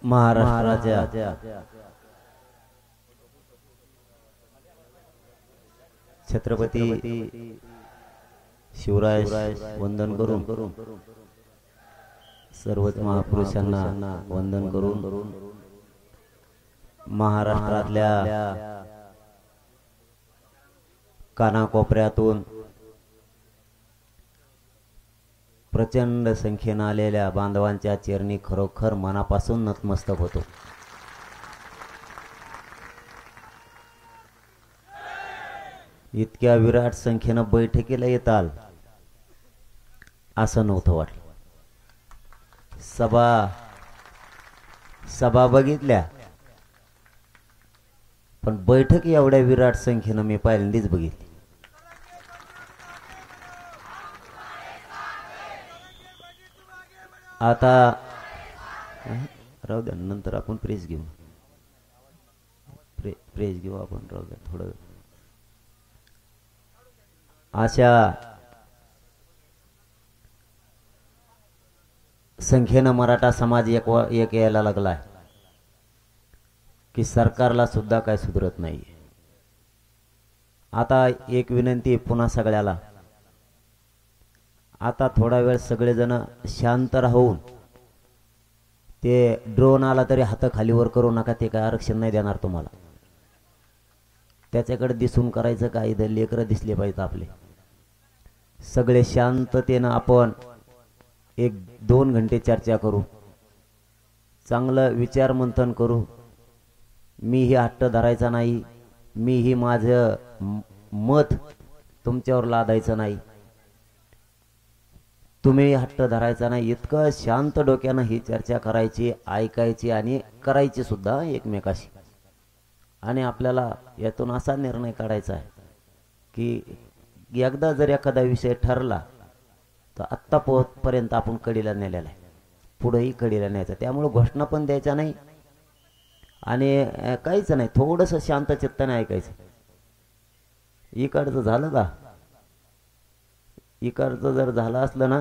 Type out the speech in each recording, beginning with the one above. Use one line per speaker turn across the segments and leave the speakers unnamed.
महाराष्ट्राच्या छत्रपती शिवराय वंदन करून सर्वच महापुरुषांना वंदन करून महाराष्ट्रातल्या कानाकोपऱ्यातून प्रचंड संख्येने आलेल्या बांधवांच्या चरणी खरोखर मनापासून नतमस्तक होतो. इतक्या विराट संख्येने बैठकीला येताल असं नव्हतं वाटलं. सभा बघितल्या पण बैठक एवढ्या विराट संख्येने मी पहिल्यांदाच बघितली. आता राहू द्या, नंतर आपण प्रेस घेऊ. प्रेस घेऊ आपण, राहू द्या थोडं. अशा संख्येनं मराठा समाज एक यायला लागलाय की सरकारला सुद्धा काय सुधरत नाही. आता एक विनंती पुन्हा सगळ्याला, आता थोडा वेळ सगळेजण शांत राहून, ते ड्रोन आला तरी हात खालीवर करू नका, ते काय आरक्षण नाही देणार तुम्हाला. त्याच्याकडे दिसून करायचं काय, इथं लेकरं दिसले पाहिजेत आपले. सगळे शांततेनं आपण 1-2 घंटे चर्चा करू, चांगलं विचार मंथन करू. मी ही हट्ट धरायचा नाही, मी ही माझं मत तुमच्यावर लादायचं नाही, तुम्ही हट्ट धरायचा नाही. इतकं शांत डोक्यानं ही चर्चा करायची, ऐकायची आणि करायची सुद्धा एकमेकाशी. आणि आपल्याला यातून असा निर्णय काढायचा आहे की एकदा जर एखादा विषय ठरला तर आत्तापर्यंत आपण कडीला नेलेला आहे, पुढेही कडीला न्यायचा. त्यामुळे घोषणा पण द्यायच्या नाही आणि काहीच नाही, थोडंसं शांत चित्ताने ऐकायचं. इकडचं झालं का, इकडचं जर झालं असलं ना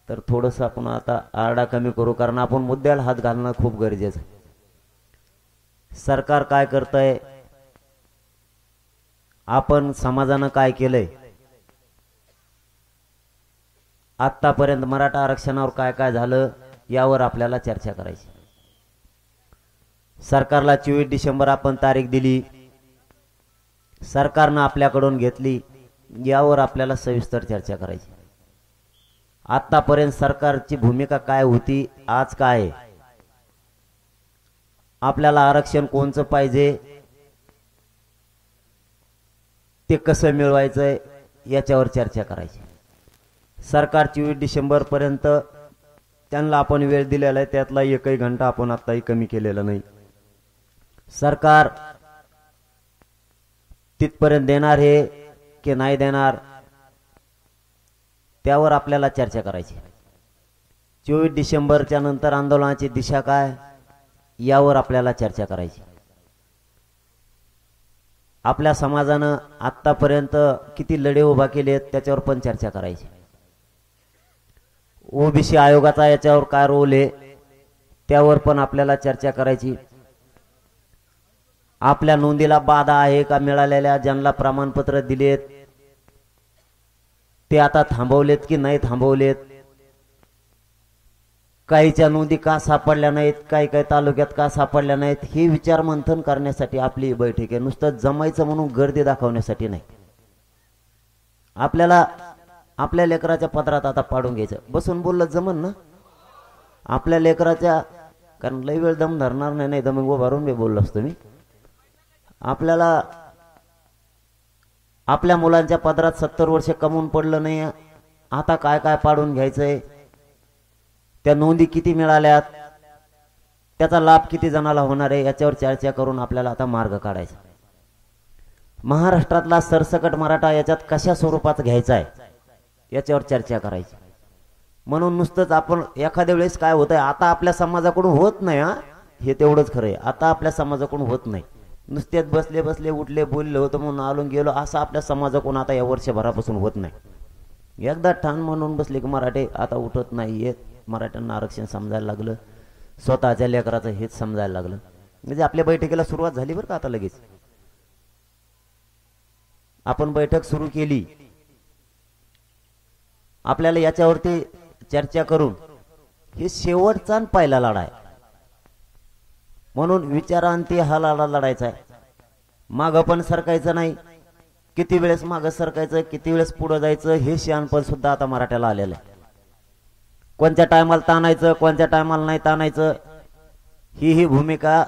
तर थोडंसं आपण आता आरडा कमी करू, कारण आपण मुद्द्याला हात घालणं खूप गरजेचं आहे. सरकार काय करतंय, आपण समाजानं काय केलंय, आतापर्यंत मराठा आरक्षणावर काय काय झालं यावर आपल्याला चर्चा करायची. सरकारला 24 डिसेंबर आपण तारीख दिली, सरकारनं आपल्याकडून घेतली, यावर आपल्याला सविस्तर चर्चा करायची. आतापर्यंत सरकारची भूमिका काय होती, आज काय आहे, आपल्याला आरक्षण कोणचं पाहिजे, ते कसं मिळवायचंय याच्यावर चर्चा करायची. सरकार 24 डिसेंबर पर्यंत त्यांना आपण वेळ दिलेला आहे, त्यातला एकही घंटा आपण आताही कमी केलेला नाही. सरकार तिथपर्यंत देणार हे की नाही देणार त्यावर आपल्याला चर्चा करायची. 24 डिसेंबरच्या नंतर आंदोलनाची दिशा काय यावर आपल्याला चर्चा करायची. आपल्या समाजानं आतापर्यंत किती लढे उभा केले त्याच्यावर पण चर्चा करायची. ओबीसी आयोगाचा याच्यावर काय रोल आहे त्यावर पण आपल्याला चर्चा करायची. आपल्या नोंदीला बाधा आहे का, मिळालेल्या ज्यांना प्रमाणपत्र दिलेत ते आता थांबवलेत की नाही थांबवलेत, काहीच्या नोंदी का सापडल्या नाहीत, काही तालुक्यात का सापडल्या नाहीत, हे विचार मंथन करण्यासाठी आपली बैठक आहे. नुसतं जमायचं म्हणून गर्दी दाखवण्यासाठी नाही. आपल्याला आपल्या लेकराच्या पदरात आता पाडून घ्यायचं. बसून बोललं जमन ना आपल्या लेकराच्या, कारण लई वेळ दम धरणार नाही, दम उभारून मी बोललो असतो मी. आपल्याला आपल्या मुलांच्या पदरात 70 वर्ष कमवून पडलं नाही, आता काय काय पाडून घ्यायचंय, त्या नोंदी किती मिळाल्यात, त्याचा लाभ किती जणाला होणार आहे, याच्यावर चर्चा करून आपल्याला आता मार्ग काढायचा. महाराष्ट्रातला सरसकट मराठा याच्यात कशा स्वरूपात घ्यायचा आहे याच्यावर चर्चा करायची. म्हणून नुसतंच आपण एखाद्या वेळेस काय होतंय, आता आपल्या समाजाकडून होत नाही, हे तेवढंच खरंय, आता आपल्या समाजाकडून होत नाही. नुसतेच बसले बसले उठले बोलले होतं म्हणून आलो गेलो असं आपल्या समाजाकडून आता या वर्षभरापासून होत नाही. एकदा ठाण म्हणून बसले की मराठे आता उठत नाही येत, मराठ्यांना आरक्षण समजायला लागलं, स्वतःच्या लेकराचं हेच समजायला लागलं. म्हणजे आपल्या बैठकीला सुरुवात झाली बरं का. आता लगेच आपण बैठक सुरू केली. आपल्याला याच्यावरती चर्चा करून हे शेवटचा पहिला लढा आहे. म्हणून विचारांती हा लढा लढायचा आहे. मागं पण सरकायचं नाही. किती वेळेस मागं सरकायचं, किती वेळेस पुढं जायचं हे शहाणपण सुद्धा आता मराठ्याला आलेलं आहे. कोणत्या टायमाला ताणायचं, कोणत्या टायमाला नाही ताणायचं ही भूमिका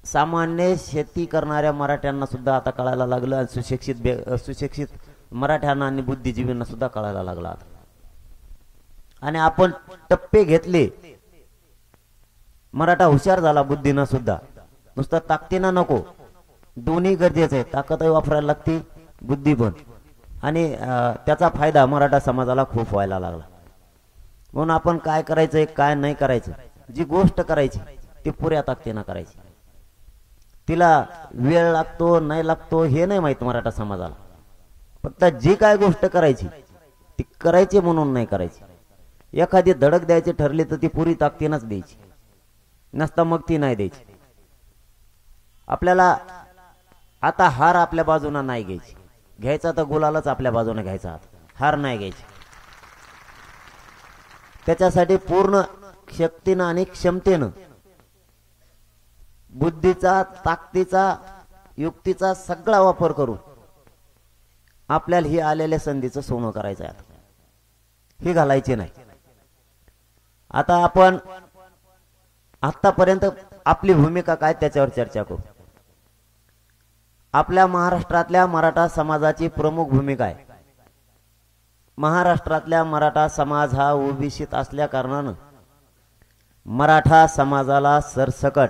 सामान्य शेती करणाऱ्या मराठ्यांना सुद्धा आता कळायला लागलं. आणि सुशिक्षित मराठ्यांना आणि बुद्धिजीवींना सुद्धा कळायला लागला. आणि आपण टप्पे घेतले. मराठा हुशार झाला बुद्धीनं सुद्धा. नुसतं ताकदीनं नको, दोन्ही गरजेचं आहे. ताकदही वापरायला लागते, बुद्धी पण. आणि त्याचा फायदा मराठा समाजाला खूप व्हायला लागला. म्हणून आपण काय करायचंय, काय नाही करायचं, जी गोष्ट करायची ती पुऱ्या ताकदीनं करायची. तिला वेळ लागतो नाही लागतो हे नाही माहित मराठा समाजाला. फक्त जी काय गोष्ट करायची ती करायची म्हणून नाही करायची. एखादी धडक द्यायची ठरली तर ती पुरी ताकदीनच द्यायची, नसता मग ती नाही द्यायची. आपल्याला आता हार आपल्या बाजूने नाही घ्यायची. घ्यायचा तर गुलालच आपल्या बाजूने घ्यायचा, हार नाही घ्यायची. त्याच्यासाठी पूर्ण शक्तीनं आणि क्षमतेनं, बुद्धीचा, ताकदीचा, युक्तीचा सगळा वापर करून आपल्याला ही आलेल्या संधीचं सोनं करायचं आहे. ही घालायची नाही. आता आपण आतापर्यंत आपली भूमिका काय त्याच्यावर चर्चा करू. आपल्या महाराष्ट्रातल्या मराठा समाजाची प्रमुख भूमिका आहे. महाराष्ट्रातल्या मराठा समाज हा ओबीसीत असल्या कारणानं मराठा समाजाला सरसकट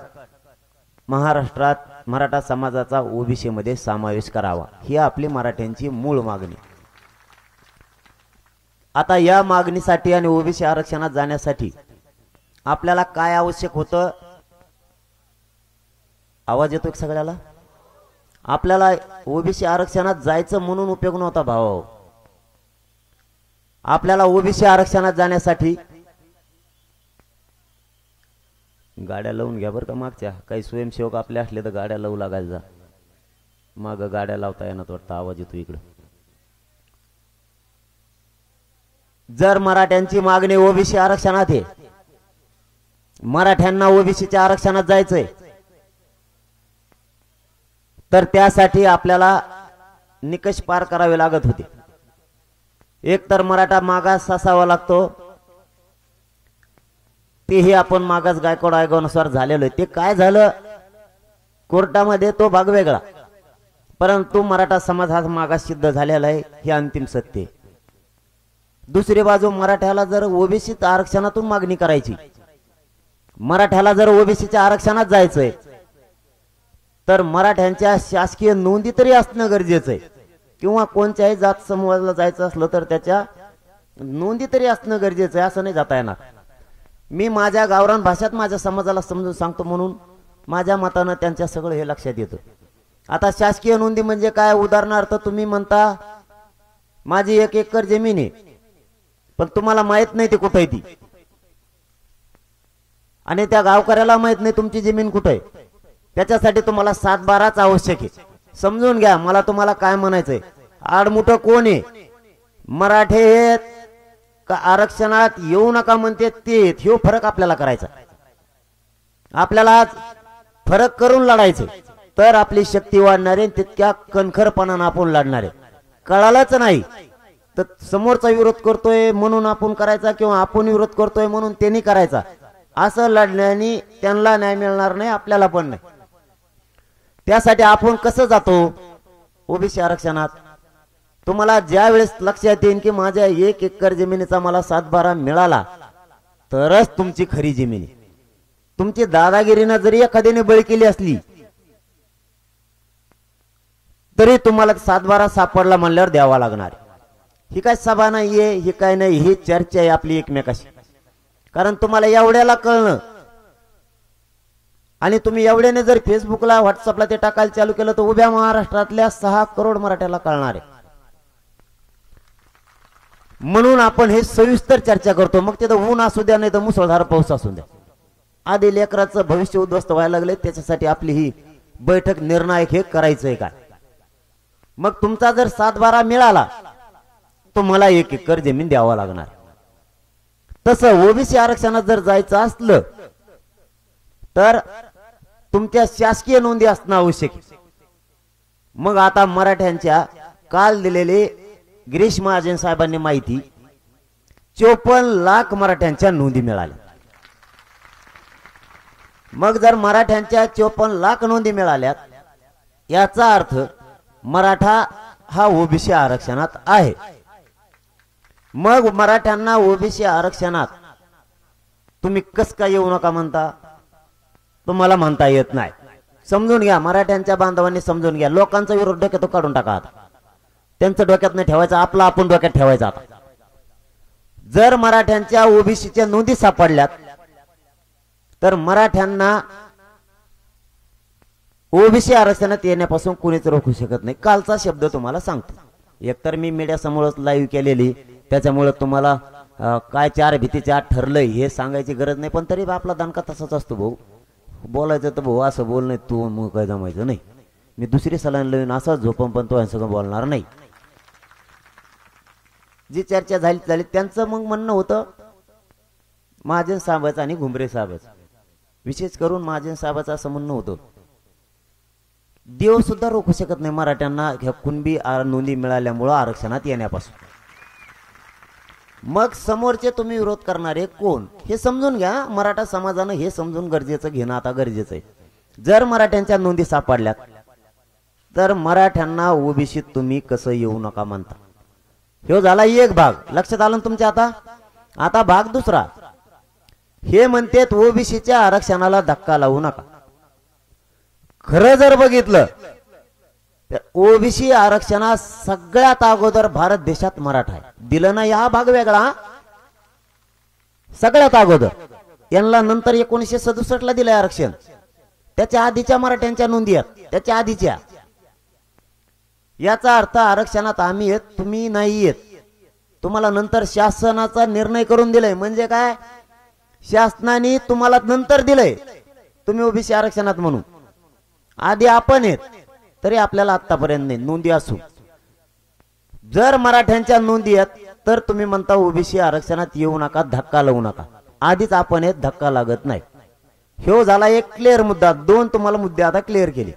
महाराष्ट्रात मराठा समाजाचा ओबीसी मध्ये समावेश करावा ही आपली मराठ्यांची मूळ मागणी. आता या मागणीसाठी आणि ओबीसी आरक्षणात जाण्यासाठी आपल्याला काय आवश्यक होतं. आवाज येतो सगळ्याला. आपल्याला ओबीसी आरक्षणात जायचं म्हणून उपयोग नव्हता भाऊ. आपल्याला ओबीसी आरक्षणात जाण्यासाठी गाड्या लावून घ्या बरं का. मागच्या काही स्वयंसेवक आपले असले तर गाड्या लावू लागायला जा. माग गाड्या लावता येणार वाटतं. आवाज येतो इकडं. जर मराठ्यांची मागणी ओबीसी आरक्षणात आहे, मराठ्यांना ओबीसीच्या आरक्षणात जायचंय, तर त्यासाठी आपल्याला निकष पार करावे लागत होते. एक तर मराठा मागास असावा लागतो. तेही आपण मागास गायकवाड आयोगानुसार झालेलो आहे. ते काय झालं कोर्टामध्ये तो भाग वेगळा, परंतु मराठा समाज हा मागास सिद्ध झालेला आहे हे अंतिम सत्य आहे. दुसरी बाजू मराठ्याला जर ओबीसी आरक्षणातून मागणी करायची, मराठ्याला जर ओबीसीच्या आरक्षणात जायचंय, तर मराठ्यांच्या शासकीय नोंदी तरी असणं गरजेचं आहे. किंवा कोणत्याही जात समूहाला जायचं असलं तर त्याच्या नोंदी तरी असणं गरजेचं आहे. असं नाही जाता येणार. मी माझ्या गावरान भाषेत माझ्या समाजाला समजून सांगतो म्हणून माझ्या मतानं त्यांच्या सगळं हे लक्षात येतं. आता शासकीय नोंदी म्हणजे काय. उदाहरणार्थ तुम्ही म्हणता माझी 1 एकर जमीन आहे, पण तुम्हाला माहित नाही ती कुठे आहे ती, आणि त्या गावकऱ्याला माहित नाही तुमची जमीन कुठे आहे. त्याच्यासाठी तुम्हाला 7/12च आवश्यक आहे. समजून घ्या मला तुम्हाला काय म्हणायचंय. आडमुठं कोण आहे, मराठे आहेत का आरक्षणात येऊ नका म्हणते ते, ह्यो फरक आपल्याला करायचा. आपल्याला फरक करून लढायचं तर आपली शक्ती वाढणार आहे. तितक्या कणखरपणानं आपण लढणार आहे. कळालंच नाही तर समोरचा विरोध करतोय म्हणून आपण करायचा, किंवा आपण विरोध करतोय म्हणून त्यांनी करायचा. असं लढण्याने त्यांना न्याय मिळणार नाही, आपल्याला पण नाही. त्यासाठी आपण कसं जातो ओबीसी आरक्षणात. तुम्हाला ज्या वेळेस लक्षात येईल की माझ्या 1 एकर जमिनीचा मला 7/12 मिळाला तरच तुमची खरी जमीन आहे. तुमची दादागिरीनं जरी एखाद्याने बळी केली असली तरी तुम्हाला 7/12 सापडला म्हणल्यावर द्यावा लागणार. ही काय सभा नाहीये, ही काय नाही, ही चर्चा आहे आपली एकमेकाशी. कारण तुम्हाला एवढ्याला कळणं, आणि तुम्ही एवढ्याने जर फेसबुकला व्हॉट्सअपला ते टाकायला चालू केलं तर उभ्या महाराष्ट्रातल्या 6 करोड मराठ्याला कळणार आहे. म्हणून आपण हे सविस्तर चर्चा करतो. मग तिथं ऊन असू द्या नाही तर मुसळधार पाऊस असू द्या. आधी लेकराचं भविष्य उद्ध्वस्त व्हायला लागले, त्याच्यासाठी आपली ही बैठक निर्णायक हे करायचंय काय. मग तुमचा जर 7-12 मिळाला तुम्हाला 1 एकर जमीन द्यावा लागणार. तसं ओबीसी आरक्षणात जर जायचं असलं तर तुमच्या शासकीय नोंदी असणं आवश्यक. मग आता मराठ्यांच्या काल दिलेले गिरीश महाजन साहेबांनी माहिती 54 लाख मराठ्यांच्या नोंदी मिळाल्या. मग जर मराठ्यांच्या 54 लाख नोंदी मिळाल्यात याचा अर्थ मराठा हा ओबीसी आरक्षणात आहे. मग मराठ्यांना ओबीसी आरक्षणात तुम्ही कस काय येऊ नका म्हणता, तुम्हाला म्हणता येत नाही. समजून घ्या, मराठ्यांच्या बांधवांनी समजून घ्या. लोकांचा विरोध डोक्यात काढून टाका. आता त्यांचं डोक्यात नाही ठेवायचं, आपला आपण डोक्यात ठेवायचं. आता जर मराठ्यांच्या ओबीसीच्या नोंदी सापडल्यात तर मराठ्यांना ओबीसी आरक्षणात येण्यापासून कुणीच रोखू शकत नाही. कालचा शब्द तुम्हाला सांगतो. एकतर मी मीडिया समोरच लाईव्ह केलेली, त्याच्यामुळे तुम्हाला काय 4 भीतीचे 8 ठरलंय हे सांगायची गरज नाही. पण तरी आपला दणका तसाच असतो भाऊ. बोलायचं तर भाऊ असं बोल नाही, तू मग काय जमायचं नाही. मी दुसरी सलाईन लावून असाच झोपम पण तो सगळं बोलणार नाही. जी चर्चा झाली त्यांचं मग म्हणणं होतं महाजन साहेबाचं आणि घुमरे साहेबाचं, विशेष करून महाजन साहेबाचं असं म्हणणं होतं देव सुद्धा रोखू शकत नाही मराठ्यांना ह्या कुणबी नोंदी मिळाल्यामुळं आरक्षणात येण्यापासून. मग समोरचे तुम्ही विरोध करणारे कोण हे समजून घ्या. मराठा समाजानं हे समजून गरजेचं घेणं आता गरजेचं आहे. जर मराठ्यांच्या नोंदी सापडल्यात तर मराठ्यांना ओबीसीत तुम्ही कसं येऊ नका म्हणता. ह्यो झाला एक भाग. लक्षात आलं तुमच्या. आता भाग दुसरा. हे म्हणतेत ओबीसीच्या आरक्षणाला धक्का लावू नका. खरं जर बघितलं तर ओबीसी आरक्षणात सगळ्यात अगोदर भारत देशात मराठा आहे. दिलं नाही हा भाग वेगळा. सगळ्यात अगोदर यांना नंतर 1967 ला दिलंय आरक्षण. त्याच्या आधीच्या मराठ्यांच्या नोंदी आहेत, त्याच्या आधीच्या. याचा अर्थ आरक्षणात आम्ही येत, तुम्ही नाही येत. तुम्हाला नंतर शासनाचा निर्णय करून दिलाय. म्हणजे काय, शासनाने तुम्हाला नंतर दिलंय तुम्ही ओबीसी आरक्षणात म्हणून. आधी आपण येत तरी आपल्याला आतापर्यंत नाही नोंदी असू. जर मराठ्यांच्या नोंदी आहेत तर तुम्ही म्हणता ओबीसी आरक्षणात येऊ नका, धक्का लावू नका. आधीच आपण येत, धक्का लागत नाही. ह्यो झाला एक क्लिअर मुद्दा. 2 तुम्हाला मुद्दे आता क्लिअर केले.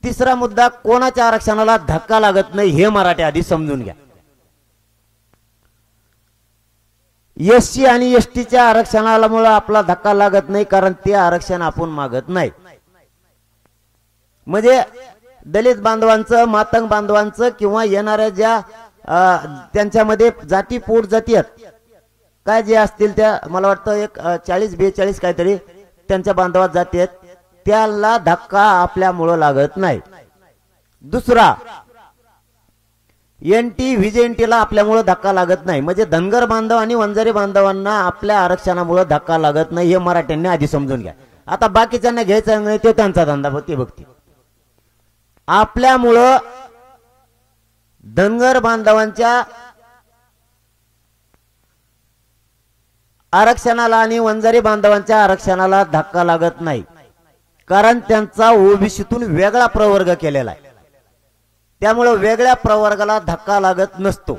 तिसरा मुद्दा, कोणाच्या आरक्षणाला धक्का लागत नाही हे मराठी आधी समजून घ्या. एससी आणि एसटीच्या आरक्षणाला मुळे आपला धक्का लागत नाही, कारण ते आरक्षण आपण मागत नाही. म्हणजे दलित बांधवांचं, मातंग बांधवांचं किंवा येणाऱ्या ज्या त्यांच्यामध्ये जाती पोट जाती आहेत काय जे असतील त्या, मला वाटतं एक 40-42 काहीतरी त्यांच्या बांधवात जाती आहेत, त्याला धक्का आपल्यामुळं लागत नाही. दुसरा, एनटी व्हीजेएनटीला आपल्यामुळं धक्का लागत नाही. म्हणजे धनगर बांधव आणि वंजारी बांधवांना आपल्या आरक्षणामुळे धक्का लागत नाही हे मराठ्यांनी आधी समजून घ्या. आता बाकीच्यांना घ्यायचं नाही, ते त्यांचा धंदा ते बघतील. आपल्यामुळं धनगर बांधवांच्या आरक्षणाला आणि वंजारी बांधवांच्या आरक्षणाला धक्का लागत नाही, कारण त्यांचा ओबीसीतून वेगळा प्रवर्ग केलेला आहे. त्यामुळे वेगळ्या प्रवर्गाला धक्का लागत नसतो.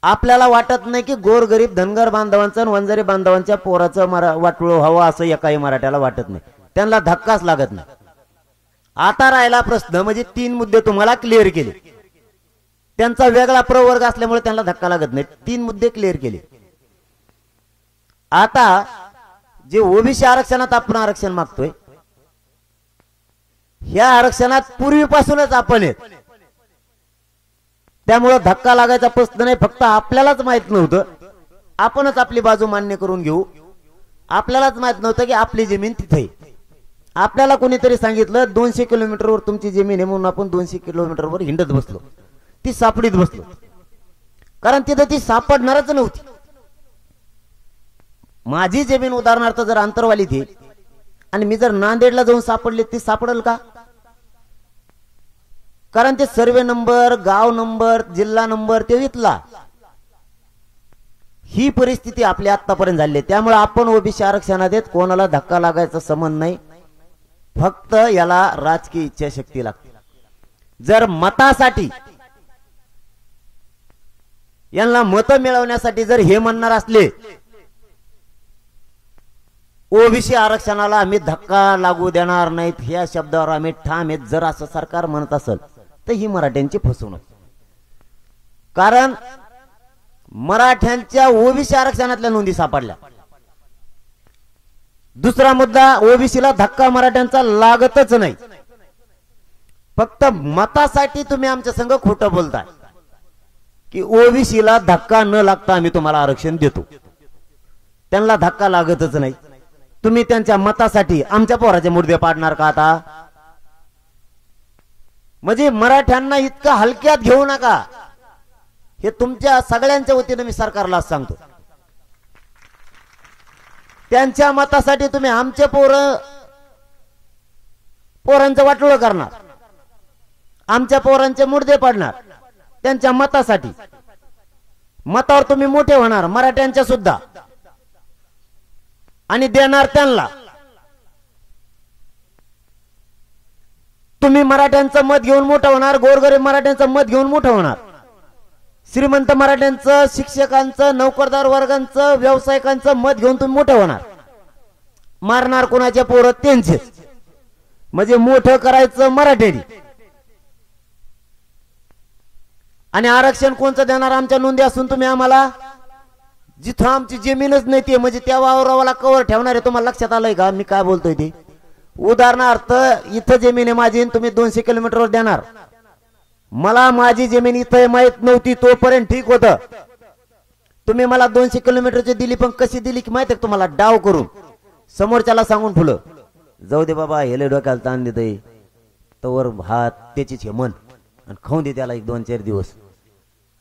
आपल्याला वाटत नाही की गोरगरीब धनगर बांधवांचं आणि वंजारी बांधवांच्या पोराचं वाटोळं व्हावं असं एकाही मराठ्याला वाटत नाही. त्यांना धक्काच लागत नाही. आता राहिला प्रश्न, म्हणजे 3 मुद्दे तुम्हाला क्लिअर केले. त्यांचा वेगळा प्रवर्ग असल्यामुळे त्यांना धक्का लागत नाही. 3 मुद्दे क्लिअर केले. आता जे ओबीसी आरक्षणात आपण आरक्षण मागतोय, ह्या आरक्षणात पूर्वीपासूनच आपण येत, त्यामुळे धक्का लागायचा प्रश्न नाही. फक्त आपल्यालाच माहित नव्हतं, आपणच आपली बाजू मान्य करून घेऊ. आपल्यालाच माहित नव्हतं की आपली जमीन तिथे. आपल्याला कोणीतरी सांगितलं 200 किलोमीटरवर तुमची जमीन आहे, म्हणून आपण 200 किलोमीटरवर हिंडत बसलो, ती सापडीत बसलो, कारण तिथं ती सापडणारच नव्हती. माझी जमीन उदाहरणार्थ जर अंतरवाली थी आणि मी जर नांदेडला जाऊन सापडले, ती सापडेल का? कारण ते सर्वे नंबर, गाव नंबर, जिल्हा नंबर ते इथला. ही परिस्थिती आपली आतापर्यंत झाली आहे. त्यामुळे आपण ओबीसी आरक्षणात येत कोणाला धक्का लागायचा संबंध नाही. फक्त याला राजकीय इच्छाशक्ती लागते. जर मतासाठी यांना मत मिळवण्यासाठी जर हे म्हणणार असले ओबीसी आरक्षणाला आम्ही धक्का लागू देणार नाहीत ह्या शब्दावर आम्ही ठाम आहेत, जर असं सरकार म्हणत असेल तर ही मराठ्यांची फसवणूक. कारण मराठ्यांच्या ओबीसी आरक्षणातल्या नोंदी सापडल्या. दुसरा मुद्दा, ओबीसीला धक्का मराठ्यांचा लागतच नाही. फक्त मतासाठी तुम्ही आमच्या संग खोटं बोलताय की ओबीसीला धक्का न लागता आम्ही तुम्हाला आरक्षण देतो. त्यांना धक्का लागतच नाही. तुम्ही त्यांच्या मतासाठी आमच्या पोराचे मुर्दे पाडणार का आता? म्हणजे मराठ्यांना इतकं हलक्यात घेऊ नका, हे तुमच्या सगळ्यांच्या वतीने मी सरकारला सांगतो. त्यांच्या मतासाठी तुम्ही आमचे पोरांचं वाटोळं करणार, आमच्या पोरांचे मुर्दे पाडणार त्यांच्या मतासाठी. मतावर तुम्ही मोठे होणार मराठ्यांच्या सुद्धा आणि देणार त्यांना. तुम्ही मराठ्यांचं मत घेऊन मोठं होणार, गोरगरीब मराठ्यांचं मत घेऊन मोठं होणार, श्रीमंत मराठ्यांचं, शिक्षकांचं, नोकरदार वर्गांचं, व्यावसायिकांचं मत घेऊन तुम्ही मोठं होणार. मारणार कोणाचे पोरं त्यांचेच. म्हणजे मोठं करायचं मराठ्यांनी. आणि आरक्षण कोणचं देणार? आमच्या नोंदी असून तुम्ही आम्हाला जिथं आमची जमीनच नाही ते म्हणजे त्या वावरावाला कवर ठेवणार आहे. तुम्हाला लक्षात आलंय का मी काय बोलतोय ते? उदाहरणार्थ इथं जमीन आहे माझी, तुम्ही 200 किलोमीटरवर देणार. मला माझी जमीन इथं माहित नव्हती तोपर्यंत ठीक होतं. तुम्ही मला 200 किलोमीटरची दिली, पण कशी दिली की माहिती तुम्हाला? डाव करून, समोरच्याला सांगून फुलं जाऊ दे बाबा, हेले डोक्याला ताण देतय तवर भात त्याचीच हे मन आणि खाऊन दे त्याला 1-2-4 दिवस.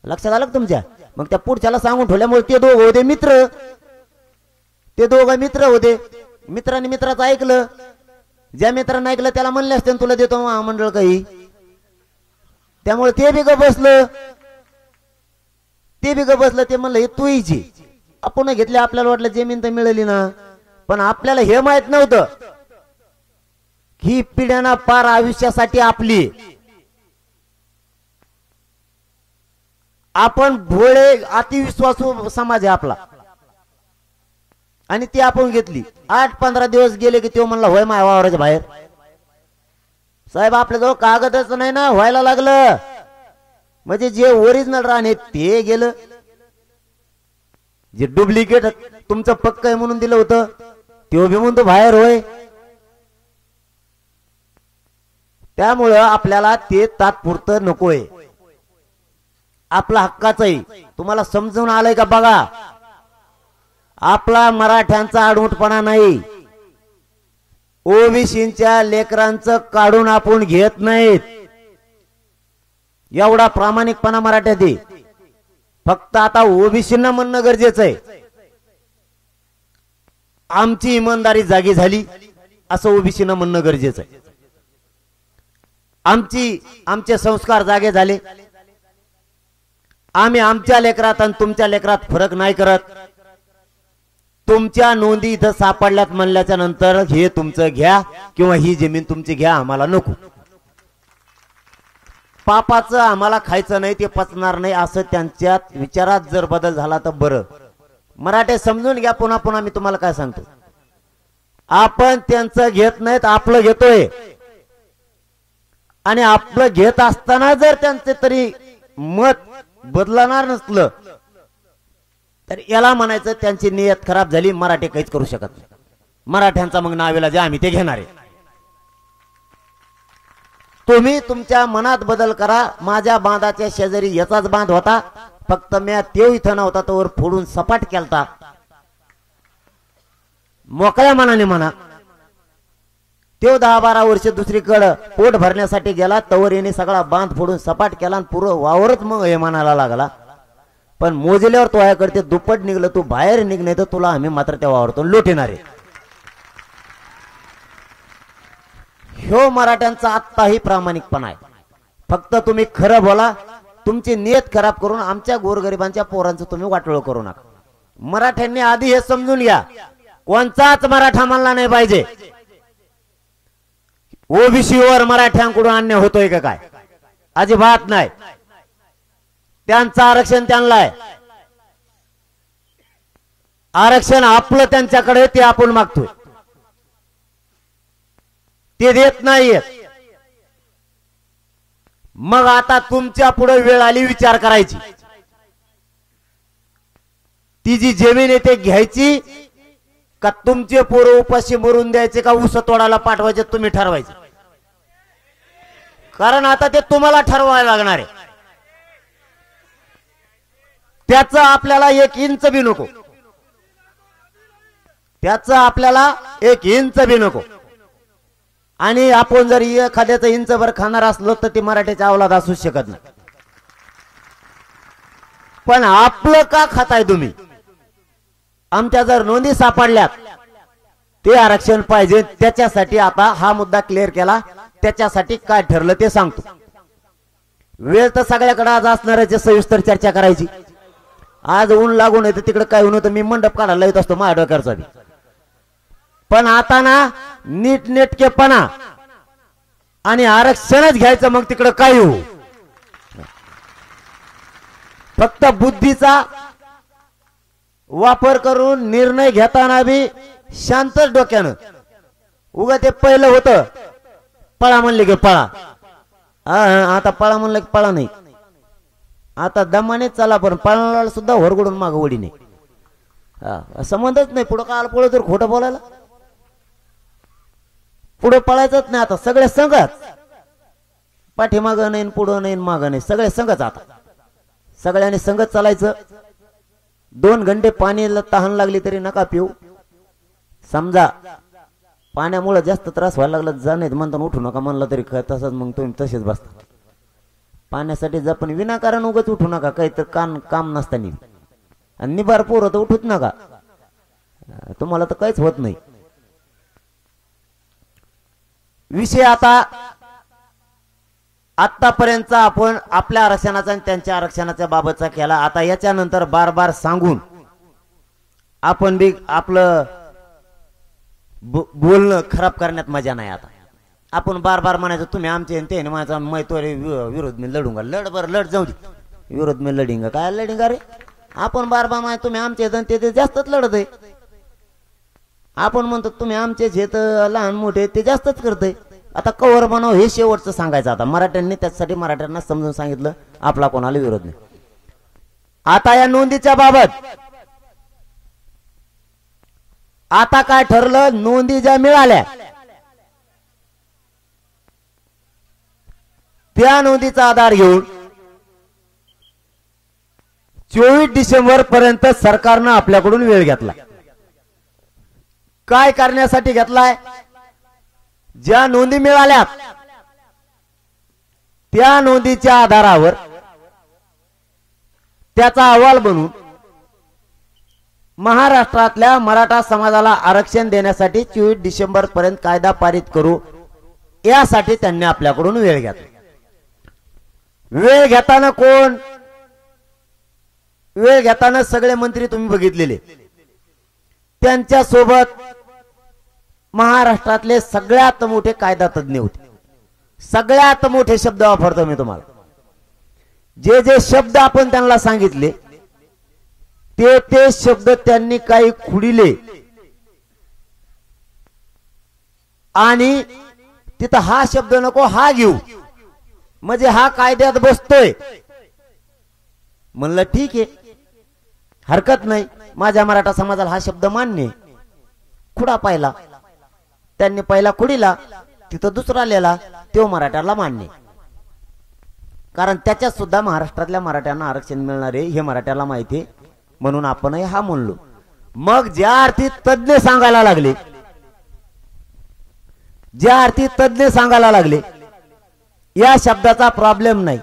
लक्षात आलं तुमच्या? मग त्या पुढच्याला सांगून ठेवल्यामुळे ते दोघं होते मित्र. ते दोघं मित्र होते. मित्रांनी मित्राचं ऐकलं. ज्या मित्रांनी ऐकलं त्याला म्हणले असते तुला देतो महामंडळ काही. त्यामुळे ते बी ग बसलं. ते म्हणलं हे तू हिची आपण घेतले. आपल्याला वाटलं जमीन तर मिळाली ना, पण आपल्याला हे माहित नव्हतं ही पिढ्यांना पार आयुष्यासाठी आपली. आपण भोळे अतिविश्वासू समाज आहे आपला आणि ती आपण घेतली. 8-15 दिवस गेले की तो म्हणला होय माझ्या वावराच्या बाहेर. साहेब आपल्याजवळ कागदच नाही ना, व्हायला लागलं. म्हणजे जे ओरिजिनल राहणे ते गेलं, जे डुप्लिकेट तुमचं पक्क आहे म्हणून दिलं होतं ते बी म्हणतो बाहेर होय. त्यामुळं आपल्याला ते तात्पुरतं नकोय. आपला हक्काचं आहे. तुम्हाला समजून आलंय का बघा? आपला मराठ्यांचा आडमुठपणा नाही. ओबीसींच्या लेकरांचं काढून आपण घेत नाहीत. एवढा प्रामाणिकपणा मराठ्यात आहे. फक्त आता ओबीसींना म्हणणं गरजेचं आहे आमची इमानदारी जागी झाली असं ओबीसींना म्हणणं गरजेचं आहे. आमचे संस्कार जागे झाले. आम्ही आमच्या लेकरात आणि तुमच्या लेकरात फरक नाही करत. तुमच्या नोंदी इथं सापडल्यात म्हणल्याच्या नंतर हे तुमचं घ्या किंवा ही जमीन तुमची घ्या, आम्हाला नको. पापाचं आम्हाला खायचं नाही, ते पचणार नाही असं त्यांच्यात विचारात जर बदल झाला तर बरं. मराठे समजून घ्या. पुन्हा पुन्हा मी तुम्हाला काय सांगतो, आपण त्यांचं घेत नाहीत, आपलं घेतोय. आणि आपलं घेत असताना जर त्यांचे तरी मत बदलणार नसलं तर याला म्हणायचं त्यांची नियत खराब झाली. मराठी काहीच करू शकत नाही. मराठ्यांचा मग नावेला जे आम्ही ते घेणार आहे. तुम्ही तुमच्या मनात बदल करा. माझ्या बांधाच्या शेजारी याचाच बांध होता, फक्त म्या तेव इथं नव्हता तोवर फोडून सपाट केलता. मोकळ्या मनाने म्हणा. तेव 10-12 वर्ष दुसरीकडे पोट भरण्यासाठी गेला, तवर येणे सगळा बांध फोडून सपाट केला आणि पुरं वावरच मग हे म्हणायला लागला. पण मोजल्यावर तो आहे करते दुप्पट निघलं, तू बाहेर निघ नाही तर तुला आम्ही मात्र त्या वावरतून लोटिणार आहे. ह्यो मराठ्यांचा आत्ताही प्रामाणिकपणा आहे. फक्त तुम्ही खरं बोला. तुमची नियत खराब करून आमच्या गोरगरिबांच्या पोरांचं तुम्ही वाटोळ करू नका. मराठ्यांनी आधी हे समजून घ्या, कोणताच मराठा मानला नाही पाहिजे. ओबीसीवर मराठ्यांकडून अन्याय होतोय का काय? अजिबात नाही. त्यांचं आरक्षण त्यांना आहे. आरक्षण आपलं त्यांच्याकडे, ते आपण मागतोय, ते देत नाहीयेत. मग आता तुमच्या पुढे वेळ आली विचार करायची. ती जी जमीन आहे ते घ्यायची का तुमचे पोरं उपाशी मरून द्यायचे का ऊस तोडायला पाठवायचे तुम्ही ठरवायचे. कारण आता ते तुम्हाला ठरवायला लागणार आहे. त्याचं आपल्याला एक इंच बी नको, त्याचं आपल्याला एक इंच बी नको. आणि आपण जर एखाद्याचं इंचभर खाणार असलो तर ते मराठ्याच्या अवलाद असू शकत नाही. पण आपलं का खाताय तुम्ही? आमच्या जर नोंदी सापडल्यात ते आरक्षण पाहिजे, त्याच्यासाठी आता हा मुद्दा क्लिअर केला. त्याच्यासाठी काय ठरलं ते सांगतो. वेळ तर सगळ्याकडे आज असणाऱ्याची सविस्तर चर्चा करायची. आज ऊन लागून येते तिकडे काय होऊन होतं, मी मंडप काढायला येत असतो माझ्या डोक्याचा बी. पण आता नीटनेटकेपणा आणि आरक्षणच घ्यायचं, मग तिकडे काय हो. फक्त बुद्धीचा वापर करून निर्णय घेताना बी शांतच डोक्यानं. उगा ते पहिलं होतं पळा म्हणले की पळा, आता पळा म्हणलं की पळा नाही. आता दमाने चला, पण पळाला सुद्धा होरगडून माग वडी नाही. संबंधच नाही. पुढं काल पळत तर खोटं बोलायला, पुढे पळायचंच नाही. आता सगळे संघच, पाठीमाग नाही पुढं नाही माग नाही, सगळे संघच. आता सगळ्यांनी संघच चालायचं. 2 घंटे पाण्याला तहान लागली तरी नका पिऊ. समजा पाण्यामुळे जास्त त्रास व्हायला लागला, जा नाही म्हणता उठू नका म्हणलं तरी तसंच, मग तुम्ही तसेच बसता. पाण्यासाठी जा, पण विनाकारण उगाच उठू नका, काही तर काम नसताना. आणि निबार पोरं तर उठूच नका, तुम्हाला तर काहीच होत नाही. विषय आता आतापर्यंत आपण आपल्या आरक्षणाचा आणि त्यांच्या आरक्षणाच्या बाबतचा केला. आता याच्यानंतर बार बार सांगून आपण बी आपलं बोलणं खराब करण्यात मजा नाही. आता आपण बार बार म्हणायचं तुम्ही आमचे ते माझा मैं तो विरोध में लढूंगा, लढ बर लढ जाऊ दे, विरोध में लढिंगा काय लढिंगा रे. आपण बार बार म्हणाय तुम्ही आमचे ते जास्तच लढत आहे. आपण म्हणतो तुम्ही आमचेच हे तर लहान मोठे ते जास्तच करतय. आता कवर बनव हे शेवटचं सांगायचं. आता मराठ्यांनी त्यासाठी मराठ्यांना समजून सांगितलं आपला कोणाला विरोध नाही. आता या नोंदीच्या बाबत आता काय ठरलं, नोंदी ज्या मिळाल्या त्या नोंदीचा आधार घेऊन 24 डिसेंबर पर्यंत सरकारनं आपल्याकडून वेळ घेतला. काय करण्यासाठी घेतलाय? ज्या नोंदी मिळाल्या त्या नोंदीच्या आधारावर त्याचा अहवाल बनवून महाराष्ट्रातल्या मराठा समाजाला आरक्षण देण्यासाठी 24 डिसेंबर पर्यंत कायदा पारित करू, यासाठी त्यांनी आपल्याकडून वेळ घेतला. वेळ घेताना कोण? वेळ घेताना सगळे मंत्री तुम्ही बघितलेले. त्यांच्या सोबत महाराष्ट्रातले सगळ्यात मोठे कायदा तज्ञ होते. सगळ्यात मोठे शब्द वापरतो मी तुम्हाला. जे जे शब्द आपण त्यांना सांगितले ते शब्द त्यांनी काही खुडिले आणि तिथं हा शब्द नको हा घेऊ, म्हणजे हा कायद्यात बसतोय. म्हणलं ठीक आहे, हरकत नाही, माझ्या मराठा समाजाला हा शब्द मान्य. खुडा पाहिला त्यांनी, पहिला खुडीला, तिथं दुसरा लिहिला, तो मराठ्याला मान्य. कारण त्याच्यात सुद्धा महाराष्ट्रातल्या मराठ्यांना आरक्षण मिळणार आहे हे मराठ्याला माहिती आहे, म्हणून आपणही हा म्हणलो. मग ज्या अर्थी तज्ञ सांगायला लागले, ज्या अर्थी तज्ञ सांगायला लागले या शब्दाचा प्रॉब्लेम नाही,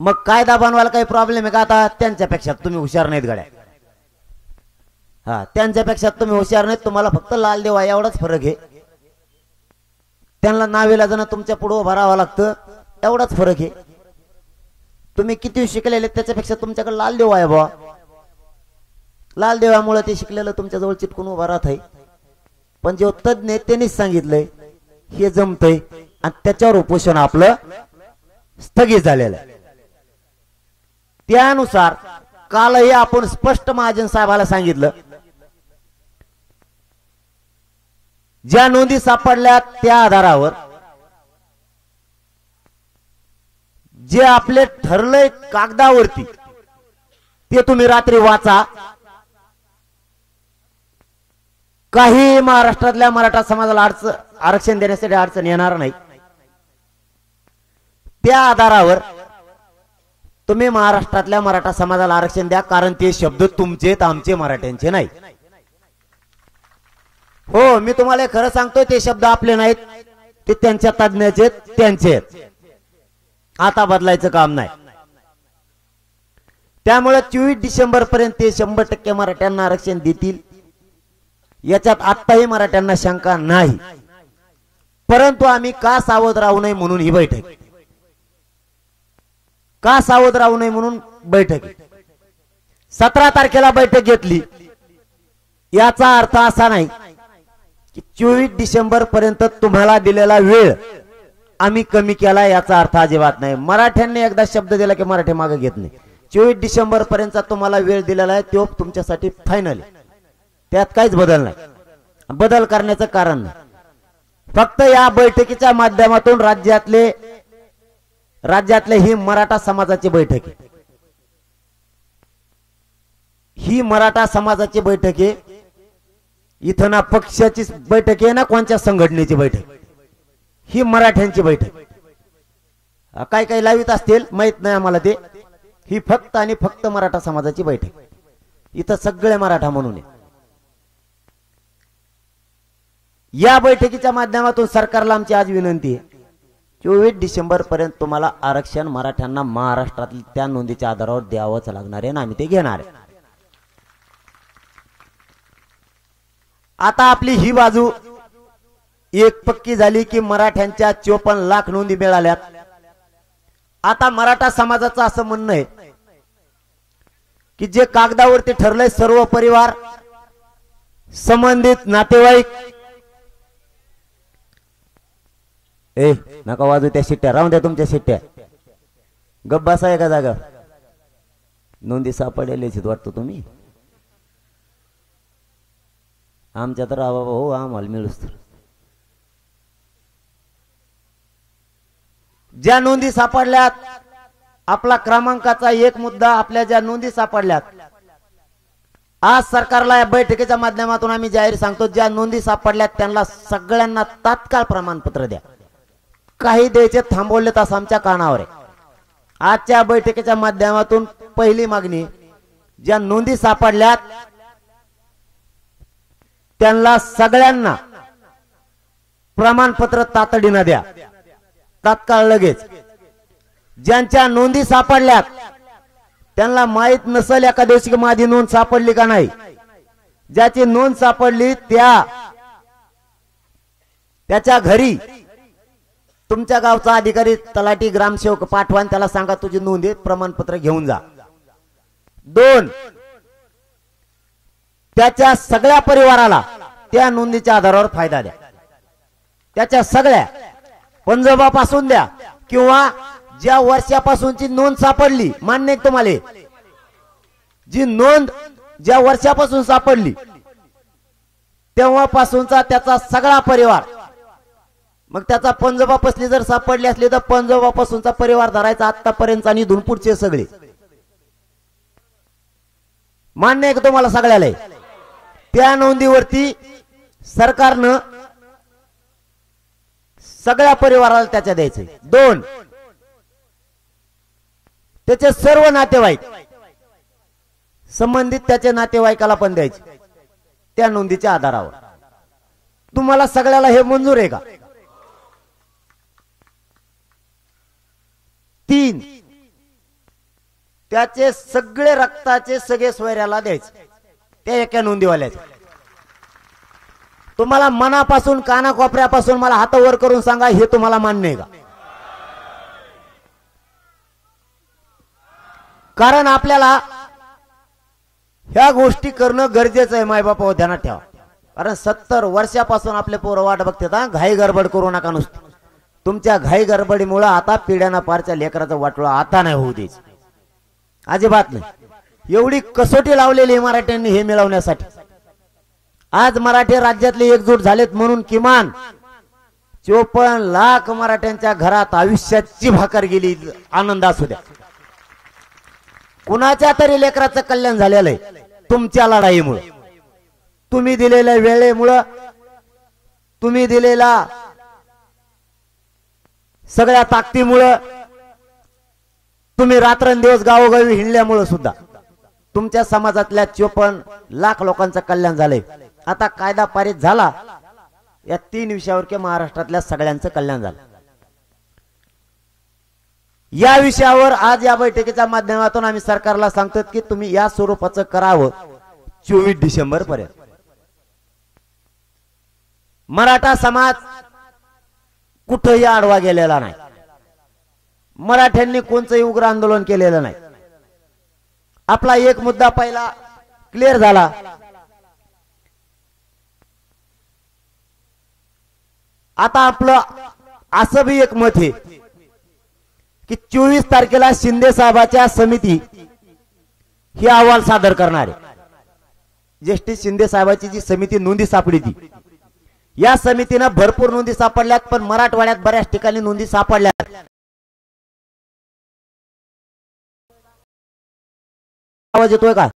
मग कायदा बनवायला काही प्रॉब्लेम आहे का? आता त्यांच्यापेक्षा तुम्ही हुशार नाहीत गड्या. हा, त्यांच्यापेक्षा तुम्ही हुशार नाहीत, तुम्हाला फक्त लाल देवा एवढाच फरक आहे. त्यांना नावेला जण तुमच्या पुढे उभं राहावं लागतं, एवढाच फरक आहे. तुम्ही किती शिकलेले त्याच्यापेक्षा तुमच्याकडे लाल देव आहे बा. लाल देवामुळे ते शिकलेलं तुमच्या जवळ चिटकून उभा राहत आहे, पण जो तज्ञ त्यांनीच सांगितलंय हे जमतंय आणि त्याच्यावर उपोषण आपलं स्थगित झालेलं आहे. त्यानुसार कालही आपण स्पष्ट महाजन साहेबाला सांगितलं, ज्या नोंदी सापडल्या त्या आधारावर जे आपले ठरलंय कागदावरती ते तुम्ही रात्री वाचा. काही महाराष्ट्रातल्या मराठा समाजाला आरक्षण देण्यासाठी अडचण येणार नाही. त्या आधारावर तुम्ही महाराष्ट्रातल्या मराठा समाजाला आरक्षण द्या, कारण ते शब्द तुमचेत, आमचे मराठ्यांचे नाही. हो, मी तुम्हाला खरं सांगतोय, ते शब्द आपले नाहीत, ते त्यांच्या तज्ञाचे, त्यांचे आहेत. आता बदलायचं काम नाही. त्यामुळे 24 डिसेंबर पर्यंत ते 100% मराठ्यांना आरक्षण देतील याच्यात आत्ताही मराठ्यांना शंका नाही. परंतु आम्ही का सावध राहू नये म्हणून ही बैठक, का सावध राहू नये म्हणून बैठक 17 तारखेला बैठक घेतली. याचा अर्थ असा नाही की 24 डिसेंबर पर्यंत तुम्हाला दिलेला वेळ आम्ही कमी केला, याचा अर्थ अजिबात नाही. मराठ्यांनी एकदा शब्द दिला की मराठी मागे घेत नाही. 24 डिसेंबर पर्यंत तुम्हाला वेळ दिलेला आहे, तो तुमच्यासाठी फायनल आहे. त्यात काहीच बदल नाही, बदल करण्याचं कारण नाही. फक्त या बैठकीच्या माध्यमातून राज्यातले ही मराठा समाजाची बैठक आहे. ही मराठा समाजाची बैठक आहे. इथं ना पक्षाची बैठक आहे ना कोणत्या संघटनेची बैठक, ही मराठ्यांची बैठक. काय काय लावित असतील माहित नाही आम्हाला ते. ही फक्त आणि फक्त मराठा समाजाची बैठक. इथं सगळे मराठा म्हणून आहे. या बैठकीच्या माध्यमातून सरकारला आमची आज विनंती आहे, 24 डिसेंबर पर्यंत तुम्हाला आरक्षण मराठ्यांना महाराष्ट्रातील त्या नोंदीच्या आधारावर द्यावंच लागणार आहे आणि आम्ही ते घेणार आहे. आता आपली ही बाजू एक पक्की झाली की मराठ्यांच्या 54 लाख नोंदी मिळाल्यात. आता मराठा समाजाचं असं म्हणणं आहे की जे कागदावरती ठरलंय सर्व परिवार, संबंधित नातेवाईक, नका वाजू त्या शिट्ट्या, राहून द्या तुमच्या शिट्ट्या, गप्प बसा एका जागा. नोंदी सापडलेलीच वाटतो तुम्ही. आमच्या तर हो आम्हाला मिळूच तर. ज्या नोंदी सापडल्यात, आपला क्रमांकाचा एक मुद्दा, आपल्या ज्या नोंदी सापडल्यात, आज सरकारला या बैठकीच्या माध्यमातून आम्ही जाहीर सांगतो, ज्या नोंदी सापडल्यात त्यांना सगळ्यांना तात्काळ प्रमाणपत्र द्या. काही द्यायचे थांबवले तास आमच्या कानावर आहे. आजच्या बैठकीच्या माध्यमातून पहिली मागणी, ज्या नोंदी सापडल्यात त्यांना सगळ्यांना प्रमाणपत्र तातडीने द्या, तात्काळ लगेच. ज्यांच्या नोंदी सापडल्यात त्यांना माहित नसेल एका दिवशी की माझी नोंद सापडली का नाही, ज्याची नोंद सापडली त्याच्या घरी तुमच्या गावचा अधिकारी, तलाठी, ग्रामसेवक पाठवा, त्याला सांगा तुझी नोंद आहे, प्रमाणपत्र घेऊन जा. 2, त्याच्या सगळ्या परिवाराला त्या नोंदीच्या आधारावर फायदा द्या. त्याच्या सगळ्या पंजोबापासून द्या किंवा ज्या वर्षापासूनची नोंद सापडली, मान्य आहे तुम्हाला, जी नोंद ज्या वर्षापासून सापडली तेव्हापासूनचा त्याचा सगळा परिवार, मग त्याचा पंजोबापासली जर सापडली असली तर पंजोबापासूनचा परिवार धरायचा आतापर्यंत आणि इथून पुढचे सगळे. मान्य आहे का तुम्हाला सगळ्याला? त्या नोंदीवरती सरकारनं सगळ्या परिवाराला त्याच्या द्यायचे. 2, त्याचे सर्व नातेवाईक, संबंधित त्याच्या नातेवाईकाला पण द्यायचे त्या नोंदीच्या आधारावर. तुम्हाला सगळ्याला हे मंजूर आहे का? 3, त्याचे सगळे रक्ताचे सगळे सोयऱ्याला द्यायचे त्या एका नोंदीवाल्याचे. तुम्हाला मनापासून कानाकोपऱ्यापासून मला हात वर करून सांगा, हे तुम्हाला मान्य आहे का? कारण आपल्याला ह्या गोष्टी करणं गरजेचं आहे. मायबापा ध्यानात ठेवा, कारण 70 वर्षापासून आपले पोरं वाट बघतात. घाई गडबड करू नका नुसती. तुमच्या घाई गडबडीमुळे आता पिढ्याना पारच्या लेकराचं वाटोळं आता नाही होऊ द्यायचं, अजिबात नाही. एवढी कसोटी लावलेली मराठ्यांनी हे मिळवण्यासाठी. आज मराठी राज्यातले एकजूट झालेत म्हणून किमान 54 लाख मराठ्यांच्या घरात आयुष्याची भाकर गेली. आनंद असू द्या. कुणाच्या तरी लेकराचं कल्याण झालेलं आहे तुमच्या लढाईमुळे, तुम्ही दिलेल्या वेळेमुळे, तुम्ही दिलेला सगळ्या ताकदीमुळे, तुम्ही रात्रंदिवस गावोगावी हिंडल्यामुळे सुद्धा तुमच्या समाजातल्या 54 लाख लोकांचं कल्याण झालंय. आता कायदा पारित झाला, या 3 विषयावर की महाराष्ट्रातल्या सगळ्यांचं कल्याण झालं. या विषयावर आज या बैठकीच्या माध्यमातून आम्ही सरकारला सांगतो की तुम्ही या स्वरूपाचं करावं 24 डिसेंबर पर्यंत. मराठा समाज कुठेही आडवा गेलेला नाही. मराठ्यांनी कोणतंही उग्र आंदोलन केलेलं नाही. आपला एक मुद्दा पहिला क्लिअर झाला. आता आपलं असं भी एक मत आहे की 24 तारखेला शिंदे साहेबाच्या समिती ही अहवाल सादर करणार आहे. जस्टिस शिंदे साहेबाची जी समिती नोंदी सापडी ती, या समितीनं भरपूर नोंदी सापडल्यात, पण मराठवाड्यात बऱ्याच ठिकाणी नोंदी सापडल्यात. आवाज येतोय का?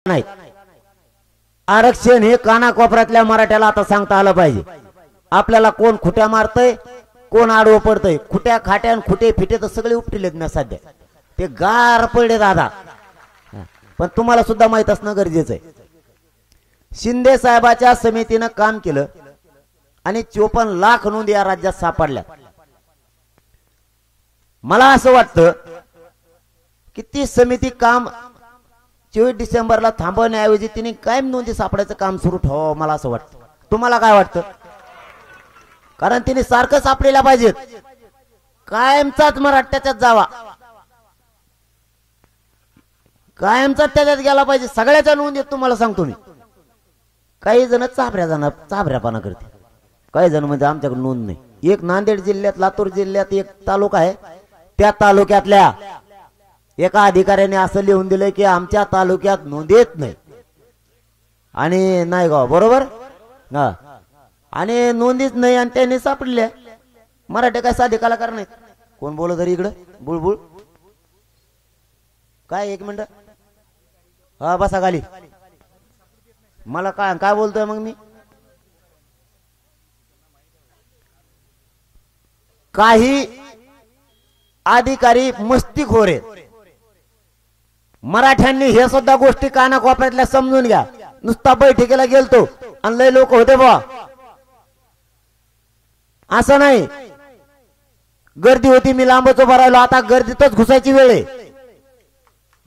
नाही. आरक्षण हे कानाकोपऱ्यातल्या मराठ्याला आता सांगता आलं पाहिजे. आपल्याला कोण खुट्या मारतय, कोण आडवं पडतय, खुट्या खाट्यान खुटे फिटे तर सगळे उपटिलेत ना सध्या. ते गार पडले दादा, पण तुम्हाला सुद्धा माहित असणं गरजेचं आहे. शिंदे साहेबाच्या समितीनं काम केलं आणि 54 लाख नोंदी या राज्यात सापडल्या. मला असं वाटतं की ती समिती काम 24 डिसेंबरला थांबवण्याऐवजी तिने कायम नोंदी सापडायचं काम सुरू ठेवावं, मला असं वाटतं. तुम्हाला काय वाटतं? कारण तिने सारखं सापडेला पाहिजेत. कायमचाच मराठ्याच्यात जावा, कायमचा त्याच्यात गेला पाहिजे. सगळ्याच्या नोंदी तुम्हाला सांगतो मी. काही जण चाभऱ्यापणा करते. काही जण म्हणजे आमच्याकडे नोंद नाही. एक नांदेड जिल्ह्यात, लातूर जिल्ह्यात एक तालुका आहे, त्या तालुक्यातल्या एका अधिकाऱ्याने असं लिहून दिलंय की आमच्या तालुक्यात नोंद येत नाही. आणि नाही गाव बरोबर ना, आणि नोंदीच नाही आणि त्यांनी सापडल्या. मराठी काय साधे कलाकार नाहीत. कोण बोलत तरी इकडं बुळबुळ काय? एक मिनिट, हा बसा खाली. मला काय काय बोलतोय मग मी? काही अधिकारी मस्तीखोर आहेत. मराठ्यांनी हे सुद्धा गोष्टी कानाकोपऱ्यातल्या समजून घ्या. नुसता बैठकीला गेलतो आणि लय लोक होते बा असं नाही. गर्दी होती, मी लांबच उभा राहिलो. आता गर्दीतच घुसायची वेळ आहे.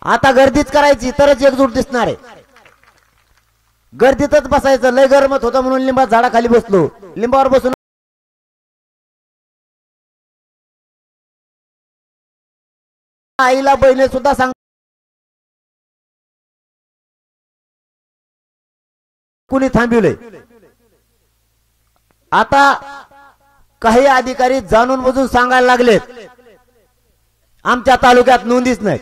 आता गर्दीच करायची तरच एकजूट दिसणार आहे. गर्दीतच बसायचं. लय गरमत होतं म्हणून लिंबात झाडाखाली बसलो. लिंबावर बसून आईला बहिणी सुद्धा सांग कुणी थांबवले. आता काही अधिकारी जाणून बुजून सांगायला लागलेत आमच्या तालुक्यात नोंदीच नाही.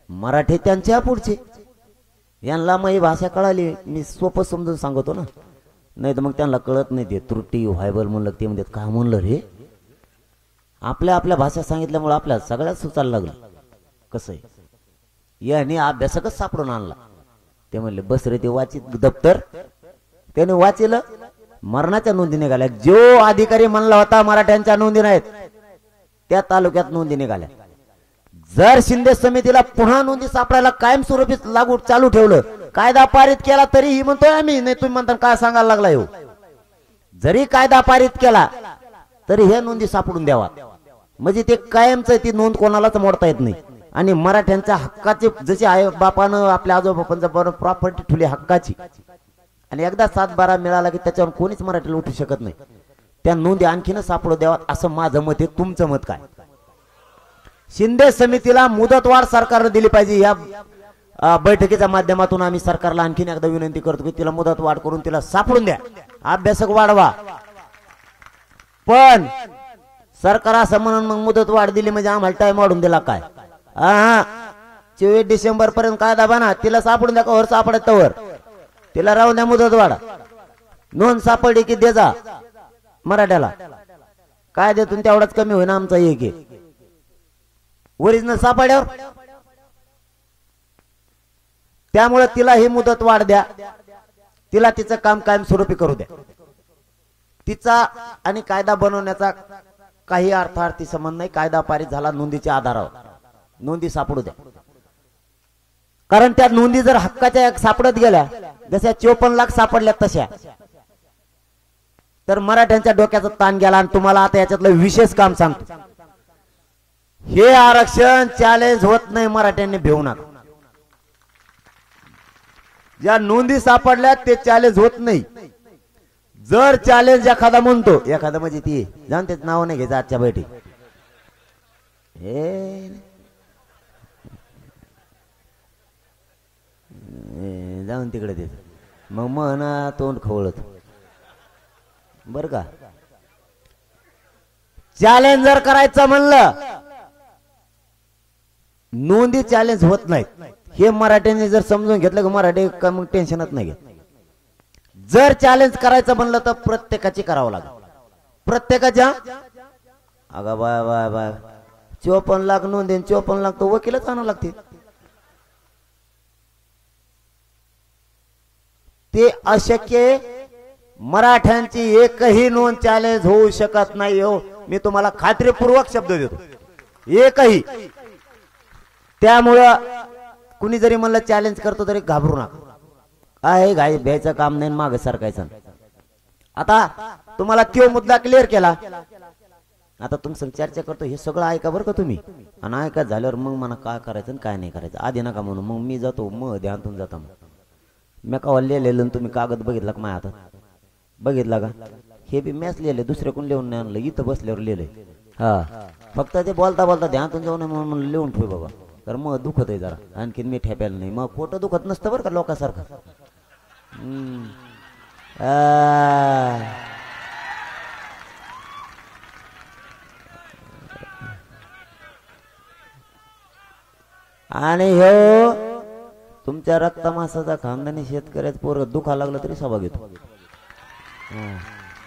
मराठी त्यांच्या पुढचे, यांना माझी भाषा कळाली, मी सोपं समजून सांगतो ना. नाही तर मग त्यांना कळत नाही. ते त्रुटी व्हायबल म्हणलं ते म्हणतात काय म्हणलं रे. आपल्या आपल्या भाषा सांगितल्यामुळे आपल्या सगळ्यात सुचायला लागलं. कसं आहे, याने अभ्यासकच सापडून आणला. ते म्हणले बस रे, ते वाचित दप्तर त्याने वाचलं. मरणाच्या नोंदी निघाल्या. जो अधिकारी म्हणला होता मराठ्यांच्या नोंदी नाहीत, त्या तालुक्यात नोंदी निघाल्या. जर शिंदे समितीला पुन्हा नोंदी सापडायला कायमस्वरूपी लागू चालू ठेवलं, कायदा पारित केला तरीही म्हणतोय आम्ही. नाही तुम्ही म्हणता काय सांगायला लागला येऊ. जरी कायदा पारित केला तरी हे नोंदी सापडून द्यावा. म्हणजे ते कायमच ती नोंद कोणालाच मोडता येत नाही. आणि मराठ्यांच्या हक्काची, जशी आई बापानं आपल्या आजोबापांचा प्रॉपर्टी ठेवली हक्काची, आणि एकदा 7-12 मिळाला की त्याच्यावर कोणीच मराठीला उठू शकत नाही. त्या नोंदी आणखीन सापडू द्यावात असं माझं मत आहे. तुमचं मत काय? शिंदे समितीला मुदतवाढ सरकारने दिली पाहिजे. या बैठकीच्या माध्यमातून आम्ही सरकारला आणखीन एकदा विनंती करतो की तिला मुदतवाढ करून तिला सापडून द्या, अभ्यासक वाढवा. पण सरकार असं म्हणून मग मुदतवाढ दिली म्हणजे आम्हाला टाइम वाढून दिला काय? 24 डिसेंबर पर्यंत कायदा बना, तिला सापडून द्या. कवर सापडत तवर तिला राहून द्या मुदतवाढ. नोंद सापडली की द्याचा मराठ्याला काय देतून तेवढाच कमी होईना आमचा एक ओरिजिनल सापड्यावर. त्यामुळे तिला ही मुदत वाढ द्या, तिला तिचं काम कायमस्वरूपी करू द्या. तिचा आणि कायदा बनवण्याचा काही अर्थार्थी संबंध नाही. कायदा पारित झाला नोंदीच्या आधारावर, नोंदी सापडू द्या. कारण त्या नोंदी जर हक्काच्या सापडत गेल्या, जशा 54 लाख सापडल्या तशा, तर मराठ्यांच्या डोक्याचा ताण गेला. आणि तुम्हाला आता याच्यातलं विशेष काम सांगतो, हे आरक्षण चॅलेंज होत नाही. मराठ्यांनी भिवू नका. ज्या नोंदी सापडल्या ते चॅलेंज होत नाही. जर चॅलेंज एखादा म्हणतो, एखादा म्हणजे ती जाऊन त्याच नाव नाही घ्यायचं आजच्या बैठी, हे जाऊन तिकडे देत मग म्हणा तोंड खवळत. बर का, चॅलेंज जर करायचं म्हणलं, नोंदी चॅलेंज होत नाहीत. हे मराठ्यांनी जर समजून घेतलं की मराठी मग टेन्शनच नाही घेत. जर चॅलेंज करायचं म्हणलं तर प्रत्येकाची करावं लागेल. प्रत्येकाच्या अगं बाय बाय बाय 54 लाख नोंदी, 54 लाख तो वकीलच आणावं लागते. ते अशक्य. मराठ्यांची एकही नोंद चॅलेंज होऊ शकत नाही. हो, मी तुम्हाला खात्रीपूर्वक शब्द देतो, एकही. त्यामुळं कुणी जरी म्हणलं चॅलेंज करतो तरी घाबरू नका. आहे घाई भ्यायचं काम नाही, मागे सरकायचं. आता तुम्हाला तो मुद्दा क्लिअर केला. आता तुमचं चर्चा करतो, हे सगळं ऐका बरं का तुम्ही. आणि ऐका झाल्यावर मग मला काय करायचं आणि काय नाही करायचं आधी नका म्हणून. मग मी जातो, मग ध्यानातून जाता. मग मी का लिहिलेलं तुम्ही कागद बघितला का माझ्या हातात? बघितला का? हे बी मॅच लिहिले, दुसरे कोण लिहून नाही आणलं, इथं बसल्यावर लिहिलंय. हा, फक्त ते बोलता बोलता ध्यानातून जाऊ नये म्हणून लिहून ठेव बाबा. तर मग दुखत आहे जरा, आणखीन मी ठेपायला नाही. मग खोटं दुखत नसतं बरं का लोकांसारखं. आणि हो तुमच्या रक्तमासाचा खानदानी शेतकऱ्याच पोरं दुखा लागलं तरी सभा घेतो.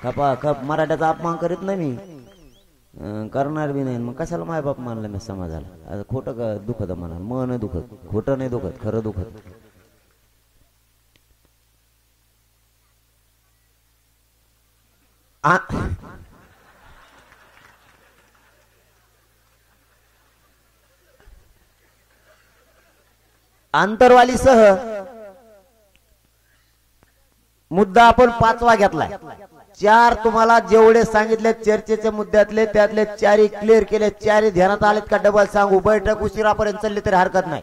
खपा खप मराठ्याचा अपमान करीत नाही मी, करणार बी नाही. मग कशाला मायबाप मानलं मी समाजाला? आता खोटं का दुखत म्हणा, मग नाही दुखत, खोटं नाही दुखत, खरं दुखत. आंतरवालीसह मुद्दा आपण 5वा घेतलाय. 4 तुम्हाला जेवढे सांगितले चर्चेच्या मुद्द्यातले त्यातले 4 क्लिअर केले. 4 ध्यानात आलेत का डबल सांगू? बैठक उशिरापर्यंत चालली तरी हरकत नाही.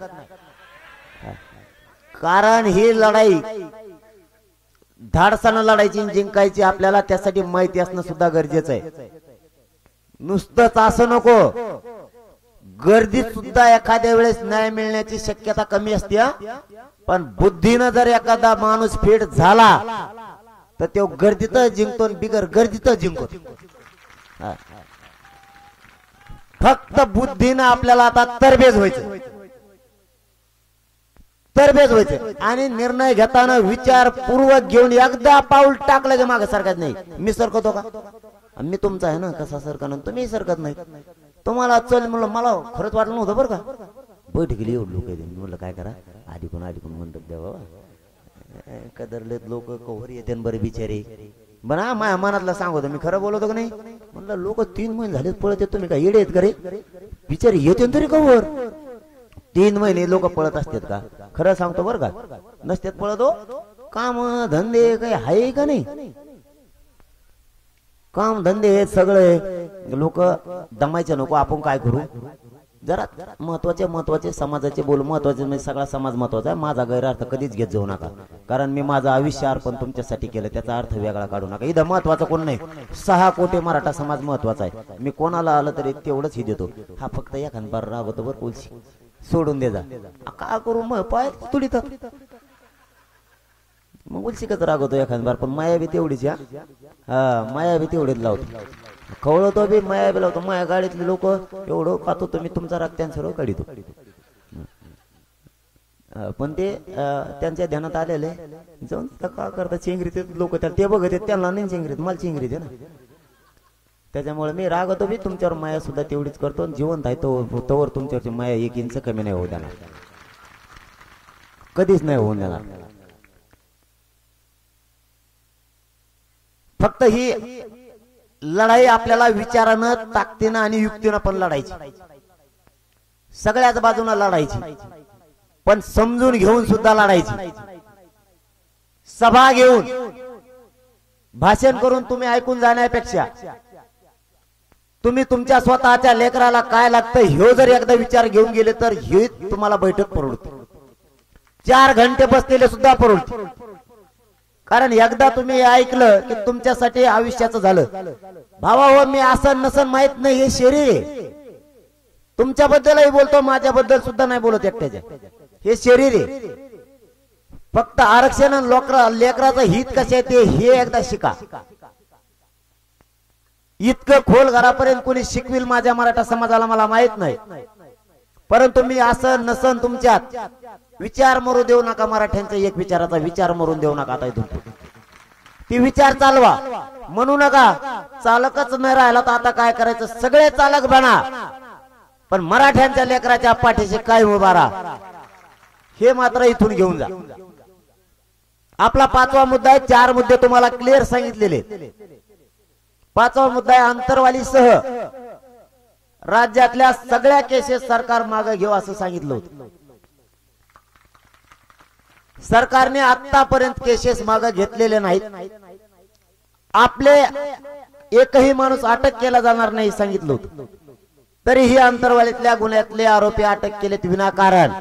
कारण ही लढाई धाडसानं लढायची, जिंकायची. आपल्याला त्यासाठी माहिती असणं सुद्धा गरजेचं आहे. नुसतंच असं नको, गर्दीत सुद्धा एखाद्या वेळेस न्याय मिळण्याची शक्यता कमी असते. पण बुद्धीनं जर एखादा माणूस फिट झाला तर तो गर्दीतच जिंकतो, बिगर गर्दीतच जिंकतो. फक्त बुद्धीनं आपल्याला आता तरबेज व्हायचं, तरबेज व्हायचं. आणि निर्णय घेताना विचारपूर्वक घेऊन एकदा पाऊल टाकलं की मागे सरकत नाही. मी सरकतो का? मी तुमचा आहे ना, कसा सरकणार? तुम्ही सरकत नाही. तुम्हाला चल म्हणलं, मला खरंच वाटलं नव्हतं बरं का. बैठकीला एवढं लोक येते, म्हणलं काय करा, आधी कोण म्हणतात द्या बाबा. कदरलेत लोक कव्हर येते बरे बिचारे. बना माझ्या मनातला सांगतो, मी खरं बोलतो का नाही? म्हणलं लोक 3 महिने झाले पळत येत, तुम्ही काय येडे आहेत का रे? बिचारे येते तरी कव्हर. 3 महिने लोक पळत असतात का? खरं सांगतो बरं का, नसतात पळत. हो, काम धंदे काही आहे का नाही? काम धंदे हे सगळे लोक दमायचे नको. आपण काय करू? जरा महत्वाचे समाजाचे बोल महत्वाचे, म्हणजे सगळा समाज महत्वाचा आहे. माझा गैरअर्थ कधीच घेत जाऊ नका, कारण मी माझं आयुष्य अर्पण तुमच्यासाठी केलं, त्याचा अर्थ वेगळा काढू नका. इथं महत्वाचं कोण नाही, 6 कोटी मराठा समाज महत्वाचा आहे. मी कोणाला आलं तरी तेवढंच ही देतो. हा फक्त एखाद बार रागवतो बर बोलशी, सोडून दे जा. का करू मग पाय तुडी तर मग उलशिकच रागवतो एखाद बार, पण माया बी तेवढीच. हा माया बी तेवढीच लावतो, खवळतो बी, माया बी लावतो. माया गाडीतले लोक एवढं खातो, तुम्ही तुमचा राग त्यांच्यावर काढितो. पण ते त्यांच्या ध्यानात आलेले जाऊन का करता चिंगरीत लोक, ते बघत त्यांना नाही चिंगरीत, मला चिंगरीत आहे ना. त्याच्यामुळे मी रागवतो बी, तुमच्यावर माया सुद्धा तेवढीच करतो. जिवंत आहे तोवर तुमच्यावरची माया 1 इंच कमी नाही होऊ देणार, कधीच नाही होऊन देणार. फक्त ही लढाई आपल्याला विचारानं, ताकदीनं आणि युक्तीनं पण लढायची, सगळ्याच बाजूने लढायची, पण समजून घेऊन सुद्धा लढायची. सभा घेऊन भाषण करून तुम्ही ऐकून जाण्यापेक्षा तुम्ही तुमच्या स्वतःच्या लेकराला काय लागतं ह्यो जर एकदा विचार घेऊन गेले तर हे तुम्हाला बैठक परवडते. 4 घंटे बसलेले सुद्धा परवडते, कारण एकदा तुम्ही ऐकलं की तुमच्यासाठी आयुष्याचं झालं. भावा हो, मी असं नसन माहित नाही, हे शरीर आहे. तुमच्याबद्दलही बोलतो, माझ्याबद्दल सुद्धा नाही बोलत एकट्याच्या. हे शरीर आहे. फक्त आरक्षण लेकराचं हित कसे आहे ते हे एकदा शिका. इतकं खोल घरापर्यंत कोणी शिकविल माझ्या मराठा समाजाला मला माहित नाही, परंतु मी असं नसन तुमच्यात विचार मरू देऊ नका. मराठ्यांचा एक विचाराचा विचार मरून देऊ नका. आता इथून ती विचार चालवा, म्हणू नका चालकच नाही राहिला तर आता काय करायचं, सगळे चालक बना, पण मराठ्यांच्या लेकराच्या पाठीशी काय उभा राहा, हे मात्र इथून घेऊन जा. आपला 5वा मुद्दा आहे. 4 मुद्दे तुम्हाला क्लिअर सांगितलेले. 5वा मुद्दा आहे अंतरवालीसह राज्यातल्या सगळ्या केसेस सरकार मागे घेऊ असं सांगितलं होतं. सरकारने आतापर्यंत केसेस मागे घेतलेले नाहीत. आपले एकही माणूस अटक केला जाणार नाही सांगितलं होतं. तरीही अंतरवालीतल्या गुन्ह्यातले आरोपी अटक केलेत विनाकारण.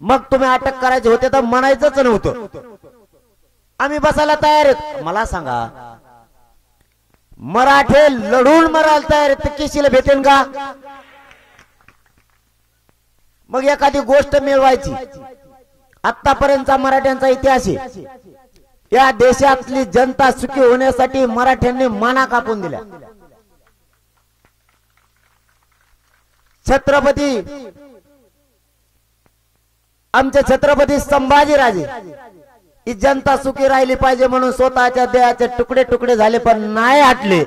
मग तुम्ही अटक करायचे होते तर म्हणायचंच नव्हतं आम्ही बसायला तयार आहेत. मला सांगा, मराठे लढून मरायला तयार आहेत, केसीला भेटेन का? मग एखादी गोष्ट मिळवायची. आतापर्यंतचा मराठ्यांचा इतिहास आहे. या देशातली जनता सुखी होण्यासाठी मराठ्यांनी माना कापून दिल्या. आमचे छत्रपती संभाजीराजे ही जनता सुखी राहिली पाहिजे म्हणून स्वतःच्या देहाचे तुकडे तुकडे झाले, पण नाही हटले.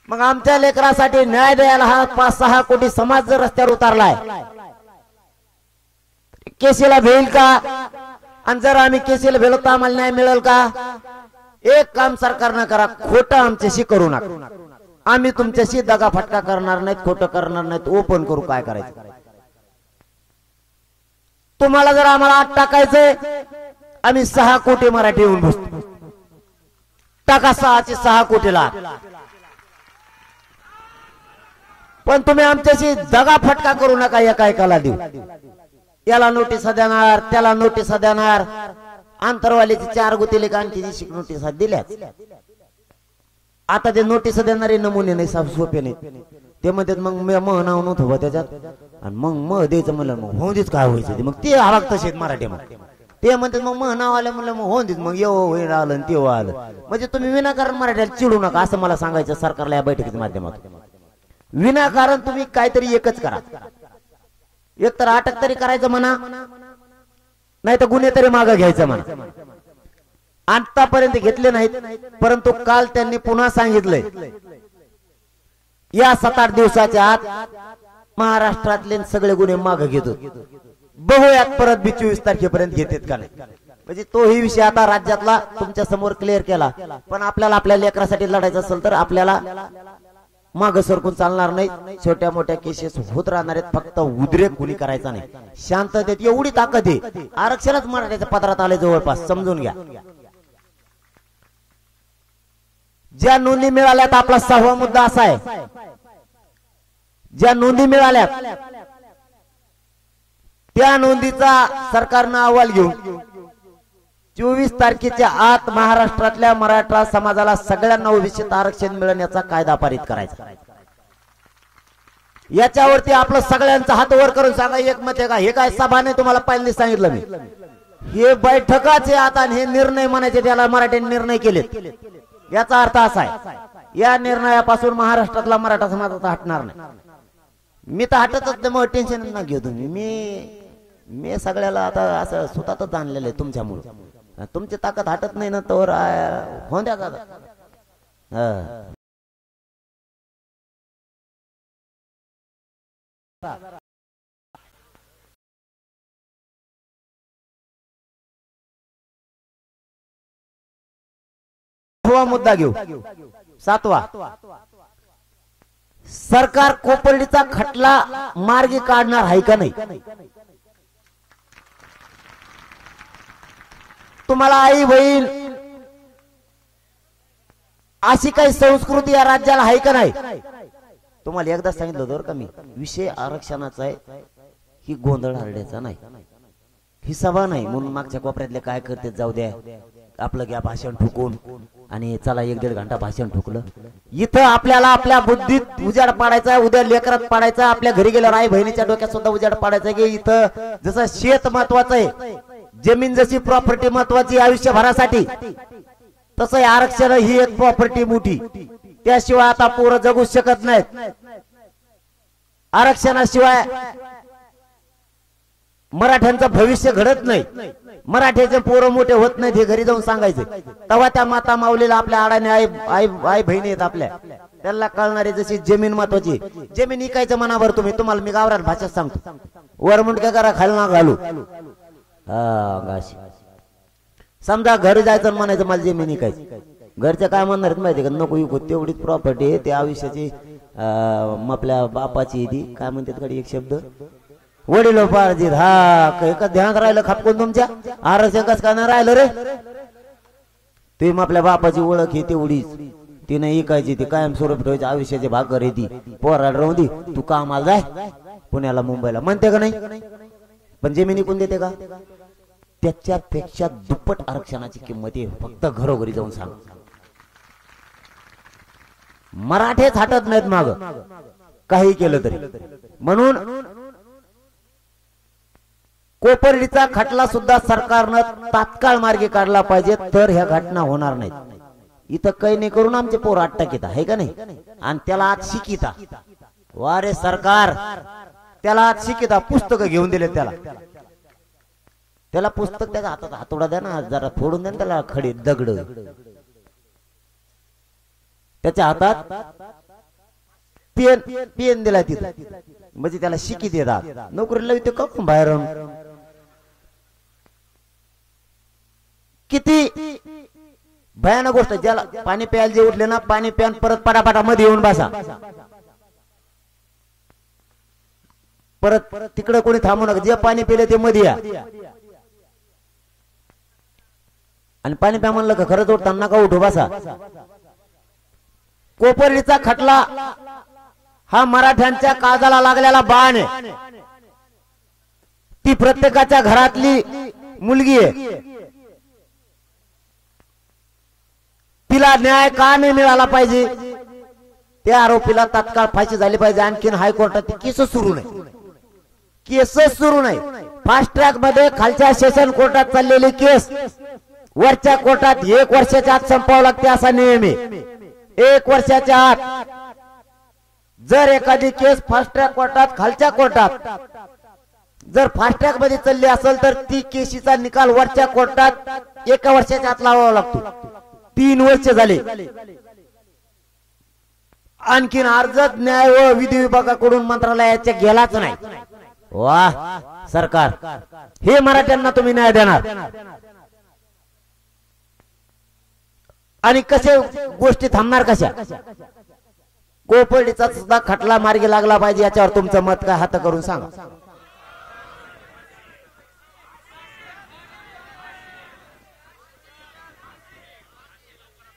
मग आमच्या लेकरासाठी न्याय द्यायला हा 5-6 कोटी समाज जर रस्त्यावर उतरलाय, केसीला भेल का? आणि जर आम्ही केसीला भेलो तर आम्हाला न्याय मिळेल का? एक काम सरकारनं करा, खोटं आमच्याशी करू नका. आम्ही तुमच्याशी दगा फटका करणार नाहीत, खोटं करणार नाहीत, ओपन करू. काय करायचं तुम्हाला? जर आम्हाला आत टाकायचंय, आम्ही 6 कोटी मराठी येऊन बसतो. टाका 6 कोटीला. पण तुम्ही आमच्याशी दगा फटका करू नका. एका एकाला देऊ, याला नोटीस देणार, त्याला नोटीस देणार. अंतरवालीची 4 गुतीले आणखी शिक नोटीस दिल्या. आता ते नोटीस देणारे नमुने नाही, सोपे नाही. ते म्हणतात मग नाव नव्हतं त्याच्यात, आणि मग द्यायचं म्हणलं मग होऊन देच काय व्हायचं. मग ते हवाक तसेच मराठी. मग ते म्हणतात मग नाव आलं म्हणलं मग होऊन देत. मग येऊ आलं ते आलं. म्हणजे तुम्ही विनाकारण मराठ्याला चिडू नका असं मला सांगायचं सरकारला या बैठकीच्या माध्यमातून. विनाकारण तुम्ही काहीतरी एकच करा. एक तर अटक तरी करायचं म्हणा, नाही तर गुन्हे तरी मागे घ्यायचं म्हणा. आतापर्यंत घेतले नाहीत, परंतु काल त्यांनी पुन्हा सांगितलंय या 7-8 दिवसाच्या आत महाराष्ट्रातले सगळे गुन्हे मागे घेतो. बघूयात परत 24 तारखेपर्यंत घेतात का नाही. म्हणजे तोही विषय आता राज्यातला तुमच्या समोर क्लिअर केला. पण आपल्याला आपल्या लेकरासाठी लढायचं असेल तर आपल्याला माग सरकून चालणार नाही. छोट्या मोठ्या केसेस होत राहणार आहेत. फक्त उद्रेक कुणी करायचा नाही. शांततेत एवढी ताकद आहे. आरक्षणच मराठ्याच्या पदरात आले जवळपास, समजून घ्या. ज्या नोंदी मिळाल्यात, आपला 6वा मुद्दा असा आहे ज्या नोंदी मिळाल्या त्या नोंदीचा सरकारनं अहवाल घेऊन 24 तारखेच्या आत महाराष्ट्रातल्या मराठा समाजाला सगळ्यांना ओबीसीत आरक्षण मिळण्याचा कायदा पारित करायचा. याच्यावरती आपलं सगळ्यांचा हात वर करून सांगा एकमत आहे का? हे काय सभाने तुम्हाला पहिल्यांदा सांगितलं मी, हे बैठकाचे आता हे निर्णय म्हणायचे त्याला मराठ्यांनी निर्णय केलेत. याचा अर्थ असा आहे या निर्णयापासून महाराष्ट्रातला मराठा समाज हटणार नाही. मी तर हटतच नाही, मग टेन्शन ना घेऊ तुम्ही. मी सगळ्याला आता असं स्वतःच आणलेलं आहे तुमच्यामुळे. तुमची ताकद हटत नाही ना तर होऊन द्या का. मुद्दा घेऊ 7वा. सरकार कोपर्डीचा खटला मार्गी काढणार आहे का नाही? तुम्हाला आई बहीण अशी काही संस्कृती या राज्याला आहे का नाही? तुम्हाला एकदा सांगितलं होतं का मी, विषय आरक्षणाचा आहे, ही गोंधळ हरण्याचा नाही, ही सभा नाही. म्हणून मागच्या कोपऱ्यातले काय करते जाऊ द्या, आपलं घ्या भाषण ठोकून आणि चला 1-1.5 घंटा भाषण ठोकलं. इथं आपल्याला आपल्या बुद्धीत उजाड पाडायचा, उद्या लेकरात पाडायचा, आपल्या घरी गेल्यावर आई बहिणीच्या डोक्यात सुद्धा उजाड पाडायचा की इथं जसं शेत महत्वाचं आहे, जमीन जशी प्रॉपर्टी महत्वाची आयुष्यभरासाठी, तसं आरक्षण ही एक प्रॉपर्टी मोठी. त्याशिवाय आता पोरं जगू शकत नाहीत. आरक्षणाशिवाय मराठ्यांचं भविष्य घडत नाही, मराठ्याचे पोरं मोठे होत नाहीत हे घरी जाऊन सांगायचे. तेव्हा त्या माता माऊलीला आपल्या आडाने आई बहिणी आहेत आपल्या, त्यांना कळणारे जशी जमीन महत्वाची. जमीन इकायचं मनावर तुम्हाला मी गावरान भाषेत सांगतो, वरमुंड काय करा खाली ना घालू. समजा घरी जायचं म्हणायचं मला जमीन इकायची, घरच्या काय म्हणणार माहिती का, नको इकू, तेवढीच प्रॉपर्टी आहे, ते आयुष्याची आपल्या बापाची ती काय म्हणतात कडे एक शब्द वडिलोपार्जित. हा का ध्यान राहिलं खापकून तुमच्या आरक्षण कस काय नाही राहिलं रे? तुम्ही आपल्या बापाची ओळख आहे तेवढीच, ती नाही इकायची, ती कायम स्वरूप ठेवायची, आयुष्याची भाकर आहे ती. पोराड राहून दे, तू कामाला जाय पुण्याला मुंबईला म्हणते का नाही, पण जमीन इकून देते का? त्याच्यापेक्षा दुप्पट आरक्षणाची किंमत आहे. फक्त घरोघरी जाऊन सांग. मराठेच हटत नाहीत माग काही केलं तरी. म्हणून कोपर्डीचा खटला सुद्धा सरकारनं तात्काळ मार्गी काढला पाहिजे, तर ह्या घटना होणार नाहीत. इथं काही नाही करून आमचे पोर अटकीत आहे का नाही, आणि त्याला आज शिकिता. वारे सरकार, त्याला आज शिकिता. पुस्तकं घेऊन दिले त्याला पुस्तक त्याच्या हातात हातोडा द्या ना, जरा फोडून द्या ना त्याला खडे दगड त्याच्या हातात. पेन दिला तिथं म्हणजे त्याला शिकी देतात. नोकरीला येते का बाहेर. किती भयानक गोष्ट. ज्याला पाणी प्यायला जे उठले ना, पाणी प्यान परत पटापटा मध्ये येऊन बसा, परत तिकडे कोणी थांबू नका. जे पाणी पिले ते मध्ये या, आणि पाणी प्या म्हणलं का खरंच उठताना का उठू बसा. कोपर्डीचा खटला हा मराठ्यांच्या काळजाला लागलेला बाण आहे. ती प्रत्येकाच्या घरातली मुलगी आहे. तिला न्याय का नाही मिळाला पाहिजे? त्या आरोपीला तात्काळ फाशी झाली पाहिजे. आणखीन हायकोर्टात ती केस सुरू नाही, केस सुरू नाही. फास्ट ट्रॅक मध्ये खालच्या सेशन कोर्टात चाललेली केस वरच्या कोर्टात 1 वर्षाच्या आत संपवावं लागते असा नियम आहे. 1 वर्षाच्या आत जर एखादी केस फास्ट ट्रॅक कोर्टात, खालच्या कोर्टात जर फास्ट ट्रॅक मध्ये चालली असेल तर ती केसीचा निकाल वरच्या कोर्टात 1 वर्षाच्या आत लावावा लागतो. 3 वर्ष झाले, आणखीन अर्ज न्याय व विधी विभागाकडून मंत्रालयाच्या गेलाच नाही. वाह सरकार, हे मराठ्यांना तुम्ही न्याय देणार? आणि कसे गोष्टी थांबणार कशा? कोपर्डीचा सुद्धा खटला मार्गी लागला पाहिजे. याच्यावर तुमचं मत काय? हात करून सांगा.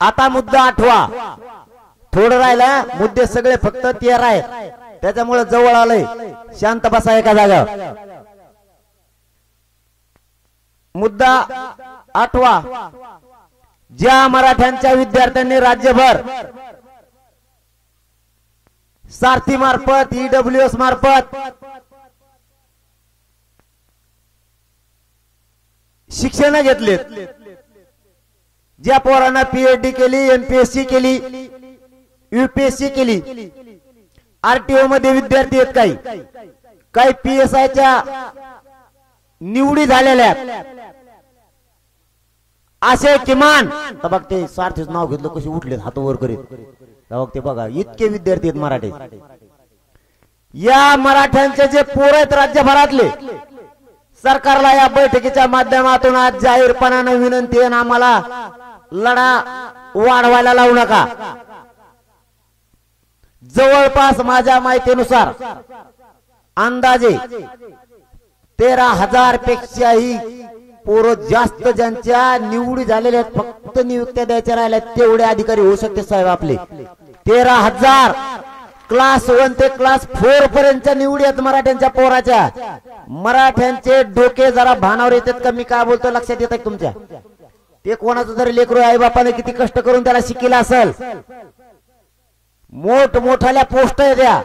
आता मुद्दा 8वा थोडं राहिला, मुद्दे सगळे फक्त 13 आहेत. त्याच्यामुळे जवळ आलंय, शांत बसा एका जागा. मुद्दा 8वा, ज्या मराठ्यांच्या विद्यार्थ्यांनी राज्यभर सारथी मार्फत ईडब्ल्यूएस मार्फत शिक्षण घेतले, ज्या पोरांना पीएचडी केली, एमपीएससी केली, यूपीएससी केली, आरटीओ मध्ये विद्यार्थी आहेत, काही पीएसआयच्या निवडी झालेल्या असे किमान बघ ते सारथीच नाव घेतलं कशी उठले हात वर करीत ते बघा इतके विद्यार्थी आहेत मराठी. या मराठ्यांचे जे पोर आहेत राज्यभरातले, सरकारला या बैठकीच्या माध्यमातून आज जाहीरपणाने विनंती आहे, आम्हाला लढा वाढवायला लावू नका. जवळपास माझ्या माहितीनुसार अंदाजे 13,000 पेक्षाही पोरं जास्त ज्यांच्या निवडी झालेल्या आहेत, फक्त नियुक्त्या द्यायच्या राहिल्या तेवढे अधिकारी होऊ शकते साहेब आपले. 13,000 क्लास 1 ते क्लास 4 पर्यंतच्या निवडी आहेत मराठ्यांच्या पोराच्या. मराठ्यांचे डोके जरा भानावर येतात का मी काय बोलतो लक्षात येतात तुमच्या? ते कोणाचं तरी लेकरू आई बापाने किती कष्ट करून त्याला शिकला असेल, मोठमोठ्याल्या पोस्ट आहेत त्या.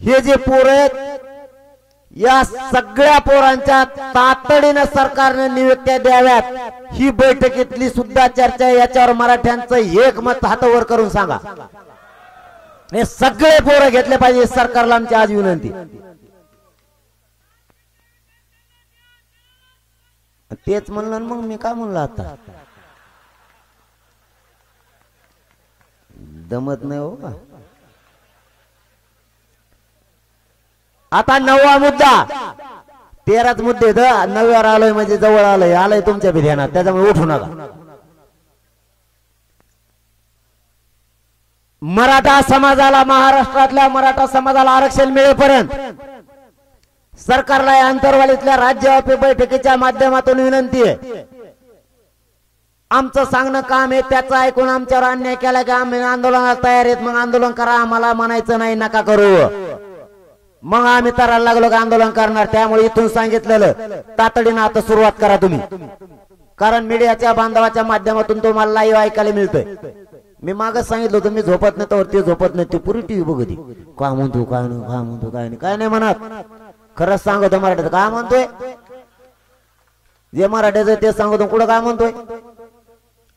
हे जे पोर आहेत या सगळ्या पोरांच्या तातडीने सरकारने नियुक्त्या द्याव्यात, ही बैठकीतली सुद्धा चर्चा. याच्यावर मराठ्यांचं एक मत हातावर करून सांगा. हे सगळे पोरं घेतले पाहिजे, सरकारला आमची आज विनंती. तेच म्हणलं मग मी काय म्हणलं आता दमत नाही हो का. आता 9वा मुद्दा, 13च मुद्दे 9व्यावर आलोय म्हणजे जवळ आलंय तुमच्या बी ध्यानात, त्याच्यामुळे उठू नका. मराठा समाजाला, महाराष्ट्रातल्या मराठा समाजाला आरक्षण मिळेपर्यंत सरकारला या अंतर्वालीतल्या राज्यव्यापी बैठकीच्या माध्यमातून विनंती आहे. आमचं सांगणं काम आहे, त्याचं ऐकून आमच्यावर अन्याय केला की आम्ही आंदोलनाला तयार आहेत. मग आंदोलन करा, आम्हाला म्हणायचं नाही नका करू. मग आम्ही तरायला लागलो की आंदोलन करणार. त्यामुळे इथून सांगितलेलं तातडीनं आता सुरुवात करा तुम्ही, कारण मीडियाच्या बांधवाच्या माध्यमातून तुम्हाला लाईव्ह ऐकायला मिळतंय. मी मागच सांगितलं होतं मी झोपत नाही तर ते झोपत नाही, ते पुरी टीव्ही बघते काय म्हणतो काय नाही, काय म्हणतो काय नाही, काय नाही म्हणत. खरंच सांगतो मराठीत काय म्हणतोय, जे मराठीचं ते सांगतो कुठं काय म्हणतोय.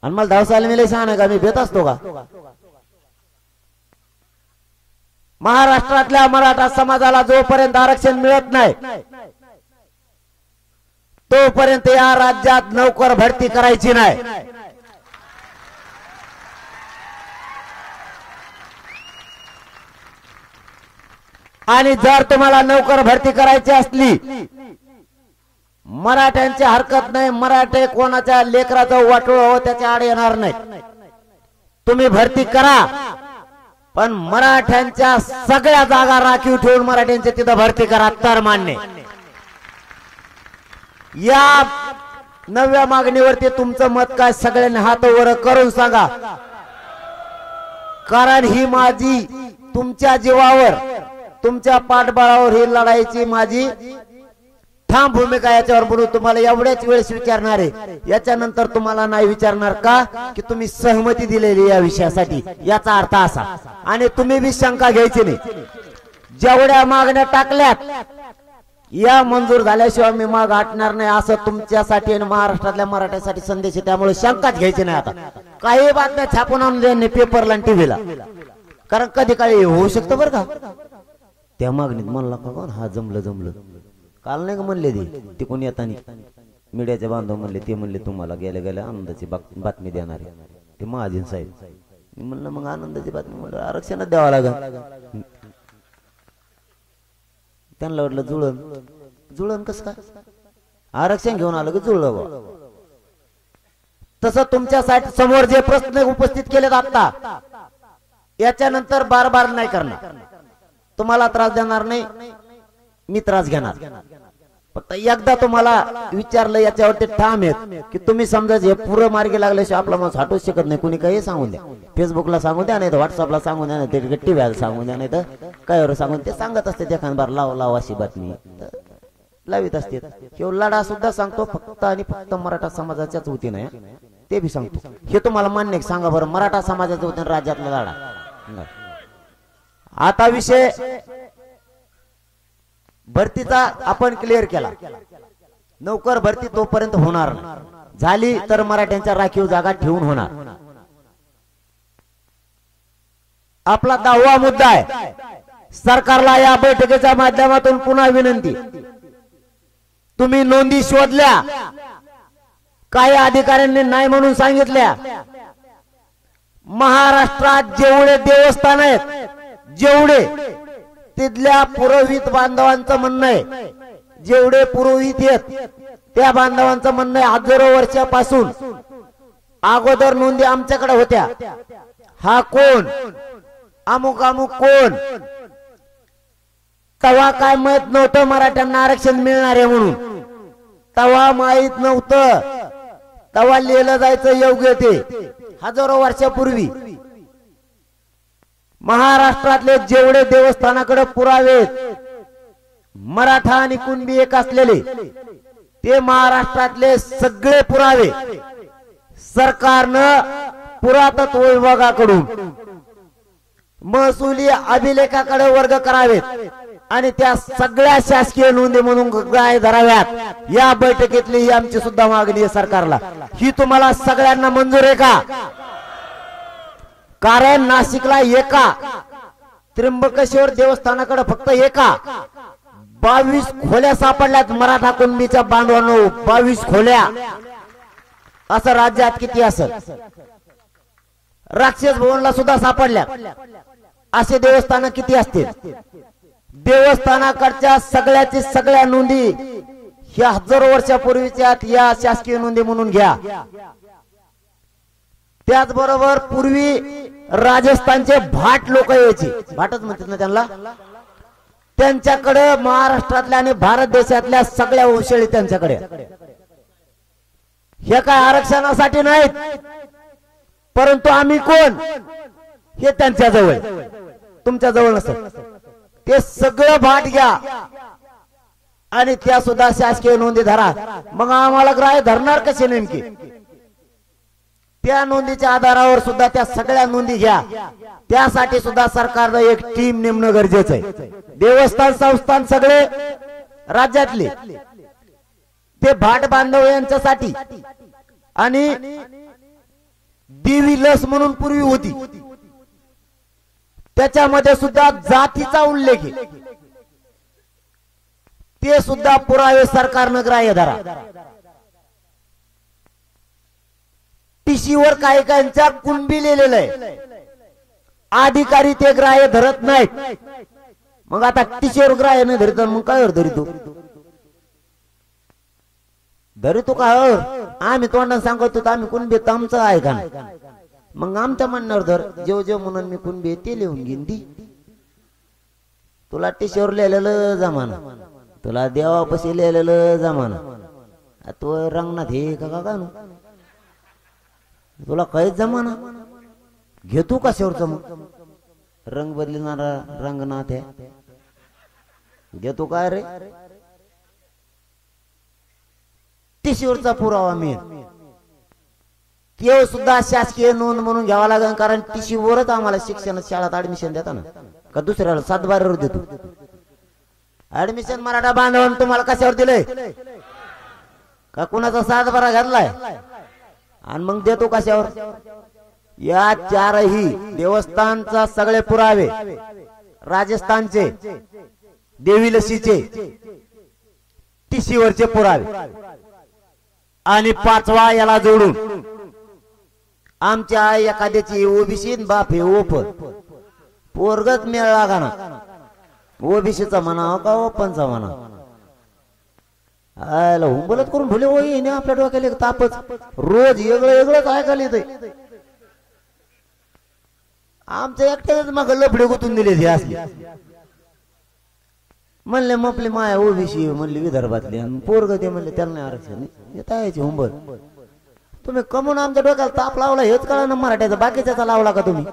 आणि मला धावसायला मिळे छान आहे का, मी भेट असतो का. महाराष्ट्रातल्या मराठा समाजाला जोपर्यंत आरक्षण मिळत नाही तोपर्यंत या राज्यात नोकर भरती करायची नाही. आणि जर तुम्हाला नोकर भरती करायची असली, मराठ्यांची हरकत नाही, मराठे कोणाच्या लेकराचं वाटोळ हो त्याच्या आड येणार नाही. तुम्ही भरती करा, पण मराठ्यांच्या सगळ्या जागा राखीव ठेवून मराठ्यांच्या तिथं भरती करा तर मान्य. या 9व्या मागणीवरती तुमचं मत काय सगळ्यांनी हात वर करून सांगा, कारण ही माझी तुमच्या जीवावर, तुमच्या पाठबळावर ही लढाईची माझी ठाम भूमिका. याच्यावर बोलू तुम्हाला एवढ्याच वेळेस विचारणार आहे, याच्यानंतर तुम्हाला नाही विचारणार का की तुम्ही सहमती दिलेली या विषयासाठी, याचा अर्थ असा. आणि तुम्ही बी शंका घ्यायची नाही, जेवढ्या मागण्या टाकल्यात या मंजूर झाल्याशिवाय मी माग हटणार नाही, असं तुमच्यासाठी आणि महाराष्ट्रातल्या मराठ्यासाठी संदेश आहे. त्यामुळे शंकाच घ्यायची नाही. आता काही बातम्या छापून आणून पेपरला आणि टीव्हीला, कारण कधी काळी होऊ शकतं बरं का. त्या मागणीत म्हणला का हा जमलं काल नाही का म्हणले ते कोणी येताना मीडियाचे बांधव म्हणले, ते म्हणले तुम्हाला गेल्या गेल्या आनंदाची बातमी देणार आहे ते महाजन साहेब. मी म्हणलं मग आनंदाची बातमी म्हणलं आरक्षणच द्यावं लागेल. त्यांना वाटलं जुळण कसं काय, आरक्षण घेऊन आलं की जुळलं. तसं तुमच्यासाठी समोर जे प्रश्न उपस्थित केलेत आता, याच्यानंतर बार नाही करणार, तुम्हाला त्रास देणार नाही, मी त्रास घेणार. फक्त एकदा तुम्हाला विचारलं याच्यावरती ठाम आहेत की तुम्ही समजा हे पुरं मार्गी लागल्याशिवाय आपला माणूस हटूच शकत नाही. कुणी काही सांगून द्या, फेसबुकला सांगून द्या, नाही तर व्हॉट्सअपला सांगून द्या, नाही तर टीव्हीला सांगून द्या, नाही तर काय सांगून ते सांगत असते एखाद बार लाव लाव अशी बातमी लावित असते. किंवा लढा सुद्धा सांगतो फक्त आणि फक्त मराठा समाजाच्याच वतीने, ते बी सांगतो. हे तुम्हाला मान्य सांगा बरं, मराठा समाजाच्या वतीने राज्यातला लढा. आता विषय भरतीचा आपण क्लिअर केला. नोकर भरती तोपर्यंत होणार नाही, झाली तर मराठ्यांच्या राखीव जागा ठेवून होणार. आपला 10वा मुद्दा आहे. सरकारला या बैठकीच्या माध्यमातून पुन्हा विनंती, तुम्ही नोंदी शोधल्या, काही अधिकाऱ्यांनी नाही म्हणून सांगितल्या. महाराष्ट्रात जेवढे देवस्थान आहेत, जेवढे तिथल्या पुरोहित बांधवांचं म्हणणं आहे, जेवढे पुरोहित आहेत त्या बांधवांचं म्हणणं आहे, हजारो वर्षापासून अगोदर नोंदी आमच्याकडे होत्या. हा कोण, अमुक अमुक कोण, तवा काय माहित नव्हतं मराठ्यांना आरक्षण मिळणार आहे म्हणून, तवा माहित नव्हतं, तवा लिहिलं जायचं योग्य ते हजारो वर्षापूर्वी. महाराष्ट्रातले जेवढे देवस्थानाकडे पुरावे मराठा आणि कुणबी एक असलेले, ते महाराष्ट्रातले सगळे पुरावे सरकारनं पुरातत्व विभागाकडून महसुली अभिलेखाकडे वर्ग करावेत आणि त्या सगळ्या शासकीय नोंदी म्हणून ग्राह्य धराव्यात. या बैठकीतली ही आमची सुद्धा मागणी आहे सरकारला. ही तुम्हाला सगळ्यांना मंजूर आहे का? कारण नाशिकला एका त्र्यंबकेश्वर देवस्थानाकडे फक्त एका 22 खोल्या सापडल्यात मराठा कुणबीच्या बांधवांनो, 22 खोल्या. असं राज्यात किती असेल? राक्षस भवनला सुद्धा सापडल्या. असे देवस्थान किती असतील? देवस्थानाकडच्या सगळ्याची सगळ्या नोंदी ह्या हजारो वर्षापूर्वीच्या या शासकीय नोंदी म्हणून घ्या. त्याचबरोबर पूर्वी राजस्थानचे भाट लोक यायचे, भाटच म्हणतात ना त्यांना, त्यांच्याकडे महाराष्ट्रातल्या आणि भारत देशातल्या सगळ्या वंशळी त्यांच्याकडे. हे काय आरक्षणासाठी नाहीत, परंतु आम्ही कोण हे त्यांच्या जवळ, तुमच्या जवळ नसतं. ते सगळं भाट घ्या आणि त्या सुद्धा शासकीय नोंदी धरा. मग आम्हाला ग्राह्य धरणार कसे नेमके? त्या नोंदीच्या आधारावर सुद्धा त्या सगळ्या नोंदी घ्या. त्यासाठी सुद्धा सरकारनं एक टीम नेमणं गरजेचं आहे. देवस्थान संस्थान सगळे राज्यातले ते भाट बांधव यांच्यासाठी, आणि देवी लस म्हणून पूर्वी होती, त्याच्यामध्ये सुद्धा जातीचा उल्लेख आहे. ते सुद्धा पुरावे सरकारनं ग्राह्य धरा. टीसीवर काही काहींच्या कुणबी लिहिलेलं आहे, अधिकारी ते ग्राह्य धरत नाहीत. मग आता टीसीवर ग्राह्य नाही धरित, मग काय धरितो? धरितो का? आम्ही तोंडाने सांगतो आम्ही कुणबी, आमचं आहे का? मग आमच्या म्हणणार धर, जेव जेव म्हणून मी कुणबी ते लिहून घेईन. ती तुला टीसीवर लिहिलेलं जमाना, तुला देवापाशी लिहिलेलं जमाना, तू रंगनाथ हे का का तुला काहीच जमाना, घेतो कशावरचा? मग रंग बदलणारा रंगनाथ आहे, घेतो काय रे? टीसीवरचा पुरावा मिळेल. केव सुद्धा शासकीय नोंद म्हणून घ्यावा लागेल, कारण टीसीवरच आम्हाला शिक्षण शाळेत ऍडमिशन देता ना, का दुसऱ्याला 7/12 देतो ऍडमिशन? मराठा बांधवांना तुम्हाला कशावर दिलंय? का कुणाचा 7/12 घातलाय? आणि मग देतो कशावर? या चारही देवस्थानचा सगळे पुरावे, राजस्थानचे देवी लसीचे टीसीवरचे पुरावे, आणि 5वा याला जोडून आमच्या एखाद्याची ओबीसी बाप हे ओपन पोरगत मेळ लागा ना, ओबीसीचा म्हणा का ओपनचा म्हणा, आयला हुंबलत करून भुले होई ने आपल्या डोक्याला तापच, रोज वेगळं वेगळंच ऐकायला येतंय. आमच्या एकट्याच मग लफडे गुतून दिले हे असले. म्हणले मपली माया ओबीसी म्हणली विदर्भातली आणि पोरग ते म्हणले त्याला नाही आरक्षण येत यायची हुंबर. तुम्ही कमून आमच्या डोक्याला ताप लावला हेच कळा ना मराठ्याचा बाकीच्याचा लावला का तुम्ही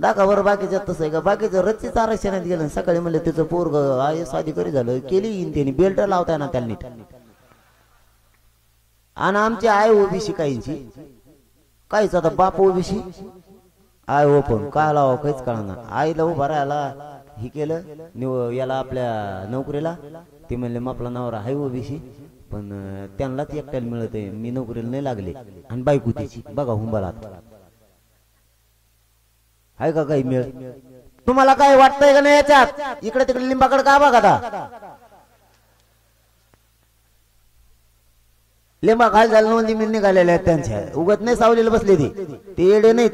दाखा बरं बाकीच्यात तसं आहे का बाकीचं रच्चीच आरक्षणात गेलं सकाळी म्हणले त्याचं पोरग IAS अधिकारी झालं केली त्यांनी बेल्ट लावताय ना त्याला नीट. आणि आमची आय ओबीसी काहींची काहीच आता बाप ओबीसी आय ओपन काय लावा काहीच कळणार आईला उभा राहायला ही केलं याला आपल्या नोकरीला ते म्हणले मग आपला नवरा हाय ओबीसी पण त्यांनाच एकट्याला मिळत आहे मी नोकरीला नाही लागले आणि बायको तिची बघा हुंबाला आहे का काही मिळ. तुम्हाला काय वाटतंय का नाही याच्यात इकडे तिकडे लिंबाकडे का बघा आता लिंबा खाली झालं नोंदी मी निघालेल्या आहेत त्यांच्या उगत नाही सावलीला बसले ते येडे नाहीत.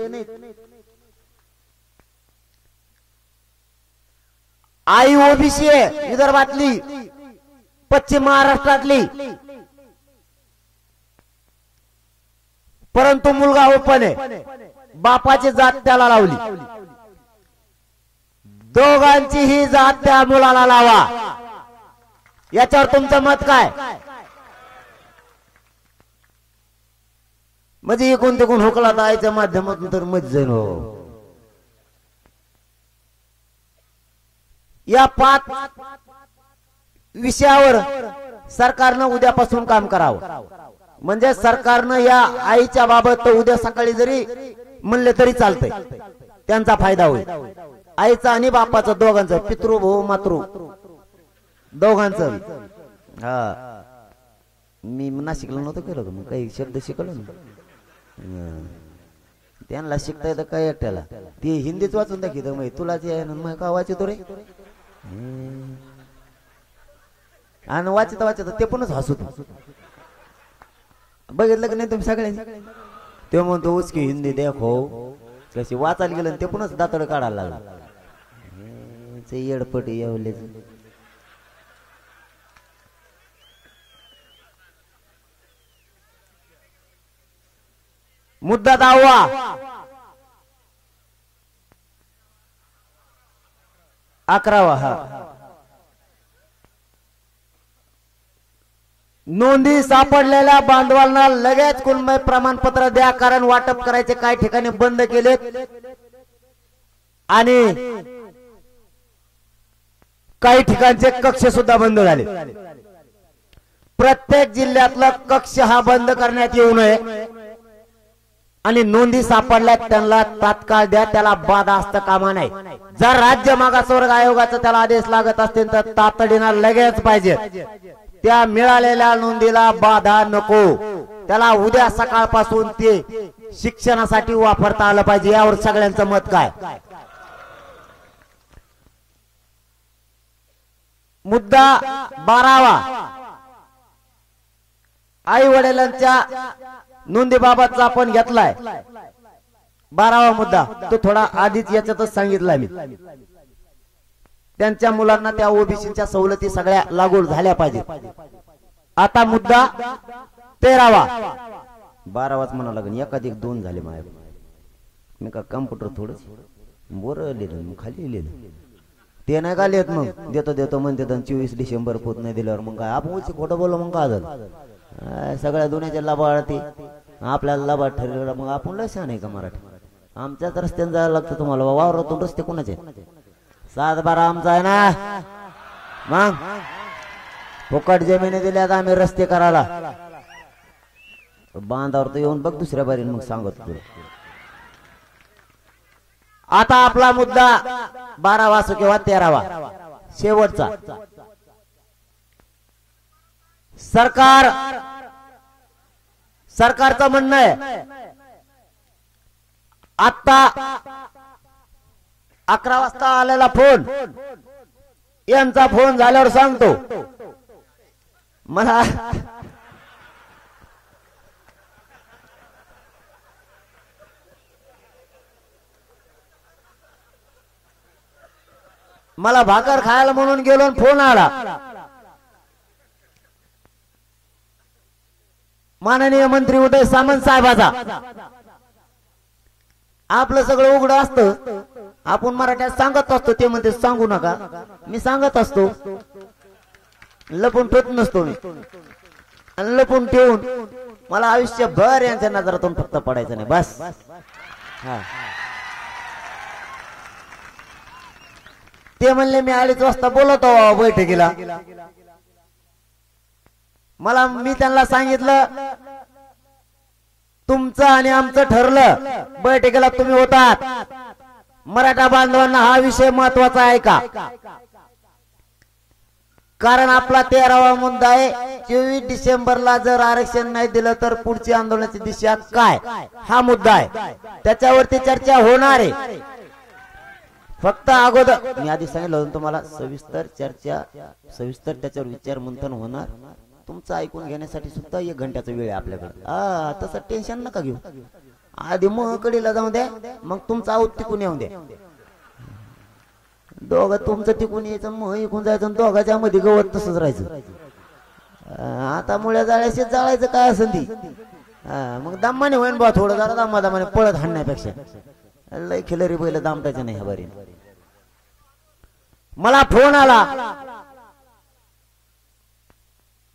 आई ओबीसी आहे विदर्भातली पश्चिम महाराष्ट्रातली परंतु मुलगा ओपन आहे बापाची जात त्याला लावली दोघांची ही जात त्या मुलाला लावा याच्यावर तुमचं मत काय. म्हणजे कोणते कोण हुकला जायच्या माध्यमातून तर मत जाईन हो. या 5 विषयावर सरकारनं उद्यापासून काम करावं म्हणजे सरकारनं या आईच्या बाबत उद्या सकाळी जरी म्हणले तरी चालतंय त्यांचा फायदा होईल. आईचा आणि बापाचं दोघांचं पितृ भाऊ मातृ दोघांचं. हा मी नाशिकला नव्हतं केलं मग काही शब्द शिकलो ना त्यांना शिकता येतं काय एकट्याला ती हिंदीच वाचून दाखवत मग तुला जे मग का वाचतो रे आणि वाचता वाचता ते पणच हसू बघितलं की नाही तुम्ही सगळ्यांनी ते म्हणतो उसकी हिंदी देखो कशी वाचायला गेलं ते पणच दातड काढायला लागला येडपट येवले. मुद्दा 10वा 11वा हा नोंदी सापडलेल्या बांधवांना लगेच कुलमय प्रमाणपत्र द्या कारण वाटप करायचे काही ठिकाणी बंद केलेत आणि काही ठिकाणचे कक्ष सुद्धा बंद झाले. प्रत्येक जिल्ह्यातला कक्ष हा बंद करण्यात येऊ नये आणि नोंदी सापडल्या त्यांना तात्काळ द्या त्याला बाधा असता कामा नाही. जर राज्य मागासवर्ग आयोगाचा त्याला आदेश लागत असतील तर तातडीनं लगेच पाहिजे. त्या मिळालेल्या नोंदीला बाधा नको त्याला उद्या सकाळपासून ते शिक्षणासाठी वापरता आलं पाहिजे. यावर सगळ्यांचं मत काय. मुद्दा 12वा आई वडिलांच्या नोंदीबाबतचा आपण घेतलाय 12वा मुद्दा तो थोडा आधीच याच्यातच सांगितला मी त्यांच्या मुलांना त्या ओबीसीच्या सवलती सगळ्या लागू झाल्या पाहिजेत. आता मुद्दा 13वा 12वाच म्हणा लागेल एकाधिक 2 झाले माझ्या मी का कम्प्युटर थोडं वर लिहिलं खाली लिहिलं ते नाही का लिहित मग देतो देतो म्हणते 24 डिसेंबर पोत नाही दिल्यावर मग काय आपण खोटं बोललो मग काय झालं सगळ्या दुनियाच्या लाभार्थी आपल्याला लाभार्थ ठरलेला मग आपण लय छान आहे का मराठी आमच्याच रस्त्याने जायला लागतं तुम्हाला वावरातून रस्ते कोणाचे 7-12 आमचा आहे ना मग फुकट जमिनी दिल्यात आम्ही रस्ते करायला बांधावर तर येऊन बघ दुसऱ्या बारीने मग सांगत तुला. आता आपला मुद्दा 12वा असो किंवा 13वा शेवटचा सरकारचं म्हणणं आहे आता 11 वाजता आलेला फोन यांचा फोन झाल्यावर सांगतो मला मला भाकर खायला म्हणून गेलो फोन आला माननीय मंत्री उदय सामंत साहेबाचा. आपलं सगळं उघड असतं आपण मराठ्यात सांगत असतो ते म्हणते सांगू नका मी सांगत असतो लपून ठेवत नसतो मी, आणि लपून ठेवून मला आयुष्यभर यांच्या नजरातून फक्त पडायचं नाही बस. हा ते म्हणले मी 2:30 वाजता बोलवतो बैठकीला. मी त्यांना सांगितलं तुमचं आणि आमचं ठरलं, बैठकीला तुम्ही होतात. मराठा बांधवांना हा विषय महत्वाचा आहे का? कारण आपला 13वा मुद्दा आहे. 24 डिसेंबरला जर आरक्षण नाही दिलं तर पुढची आंदोलनाची दिशा काय, हा मुद्दा आहे. त्याच्यावरती चर्चा होणार आहे. फक्त अगोदर मी आधी सांगितलं होतं तुम्हाला, सविस्तर चर्चा, सविस्तर त्याच्यावर विचार मंथन होणार. तुमचं ऐकून घेण्यासाठी सुद्धा 1 घंट्याचा वेळ आहे आपल्याकडे. तसं टेन्शन नका घेऊ. आधी मग कडीला जाऊ द्या, मग तुमचं आऊत टिकून येऊ द्या. दोघं तुमचं टिकून यायचं, मग इकून जायचं, दोघांच्या मध्ये गवत तसंच राहायचं. आता मुळ्या जाळ्याशी जाळायचं काय असं ती. मग दमाने होईन बा, थोडं जरा दमाने पळत हाणण्यापेक्षा. लय खिलरी बैल दामटायचं नाही. हबारी मला फोन आला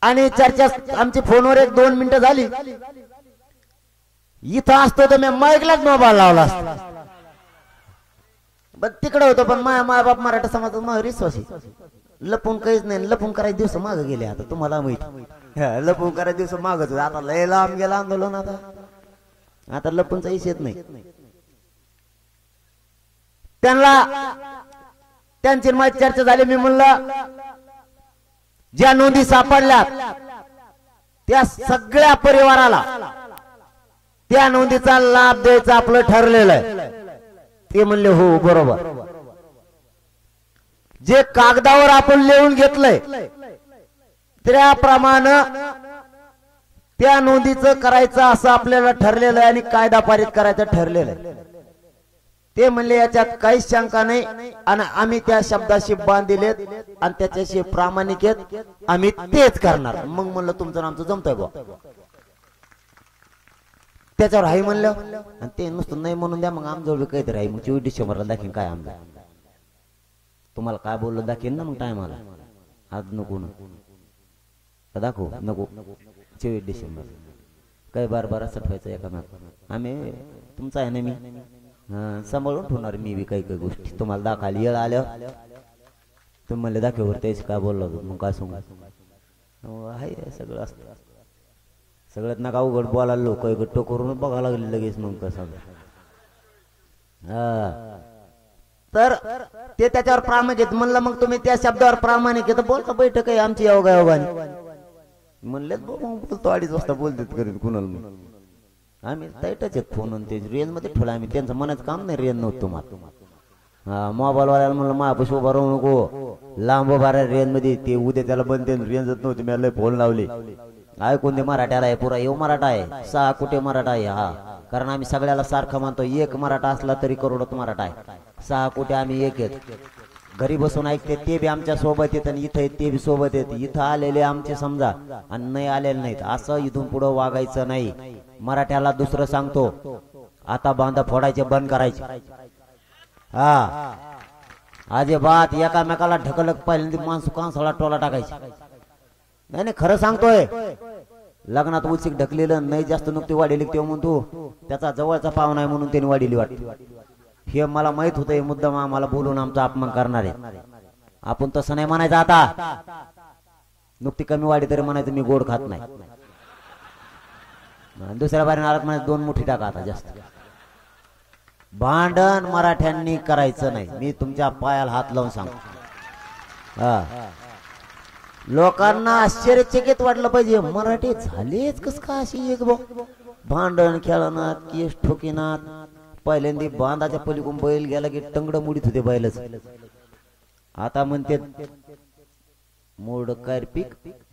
आणि चर्चा आमची फोनवर 1-2 मिनिटं झाली. इथं असतो तर मी माईकलाच मोबाईल लावला असतो. तिकडे होतो, पण माय बाप मराठा समाजात मग विश्वास लपून काहीच नाही. लपून करायचे दिवस माग गेले. आता तुम्हाला माहिती, लपून करायचे दिवस मागच. आता लय लांब गेला आंदोलन. आता लपूनचा इश येत नाही. त्यांची माझी चर्चा झाली. मी म्हणलं ज्या नोंदी सापडल्या त्या सगळ्या परिवाराला त्या नोंदीचा लाभ द्यायचा आपलं ठरलेलं आहे. ते म्हणले हो बरोबर. जे कागदावर आपण लिहून घेतलंय त्याप्रमाणे त्या नोंदीचं करायचं असं आपल्याला ठरलेलं आहे आणि कायदा पारित करायचं ठरलेलं आहे. ते म्हणले याच्यात काहीच शंका नाही आणि आम्ही त्या शब्दाशी बांधिलेत आणि त्याच्याशी प्रामाणिक आहेत, आम्ही तेच करणार. मग म्हणलं तुमचं आमचं जमतंय बा. त्याच्यावर हाय म्हणलं आणि ते नुसतं नाही म्हणून द्या. मग आमजवळ काहीतरी आहे. मग 24 डिसेंबरला दाखीन काय आमदा तुम्हाला काय बोललं दाखीन ना. मग टायमाला आज नको ना दाखवू नको. 24 डिसेंबर काय बार असं ठेवायचं एकामेक. आम्ही तुमचं आहे ना, मी सांभाळून ठेवणार. मी बी काही काही गोष्टी तुम्हाला दाखवायला येळ आल्या तुम्ही म्हणले दाखवर त्याच काय बोललो होतो. मग काय सांगू आहे सगळं असतं. सगळ्यात नका उघड बोलायला लोक गट्टो करून बघायला लागले लगेच. मग कसं तर ते त्याच्यावर प्रामाणिक आहेत. म्हणलं मग तुम्ही त्या शब्दावर प्रामाणिक आहे तर बोलता. बैठक आहे आमची योगायोगाने. म्हणलेत बोलतो 2:30 वाजता बोलतात करीत कुणाला. मग आम्ही ताईटच आहेत. फोन ते रेंज मध्ये ठेवला आम्ही. त्यांचं मनाचं काम नाही. रेंज नव्हतं तुम्हाला. मोबाईल वाल्याला म्हणलं माझ्यापाशी उभा राहू नको, लांब उभा राहा रेंज मध्ये. ते उद्या त्याला बनते रेंजच नव्हती. मी लय फोन लावले. ऐकून दे मराठ्याला आहे पुरा येऊ मराठा आहे. 6 कोटी मराठा आहे. हा कारण आम्ही सगळ्याला सारखं मानतो. एक मराठा असला तरी करोडोत मराठा आहे. 6 कोटी आम्ही एक आहेत. घरी बसून ऐकते ते बी आमच्या सोबत येत आणि इथं ते बी सोबत येत. इथं आलेले आमचे समजा आणि नाही आलेले नाहीत. असं इथून पुढं वागायचं नाही. मराठ्याला दुसरं सांगतो, आता बांधा फोडायचे बंद करायचे. हा अजिबात एकामेकाला ढकलक पहिल्यांदा माणसं कांसाला टोला टाकायची नाही. खरं सांगतोय. लग्नात उचिक ढकलेलं नाही जास्त नुकती वाढीली तेव्हा म्हणतो त्याचा जवळचा पाहुणा आहे म्हणून त्यांनी वाढीली वाटते. हे मला माहित होतं. मुद्दाम आम्हाला बोलून आमचा अपमान करणार आहे. आपण तसं नाही म्हणायचं. आता नुकती कमी वाढी तरी म्हणायचं मी गोड खात नाही. दुसऱ्या बारीने आलात म्हणायचं 2 मुठी टाका. आता जास्त भांडण मराठ्यांनी करायचं नाही. मी तुमच्या पायाला हात लावून सांगतो. लोकांना आश्चर्यचकित वाटलं पाहिजे. मराठी झालेच कस का अशी एक भांडण खेळणार केस ठोकीनात. पहिल्यांदा बांधाच्या पलीकडून बैल गेला की टंगड मुडीत होते बैलच. आता म्हणते मोड काय पीक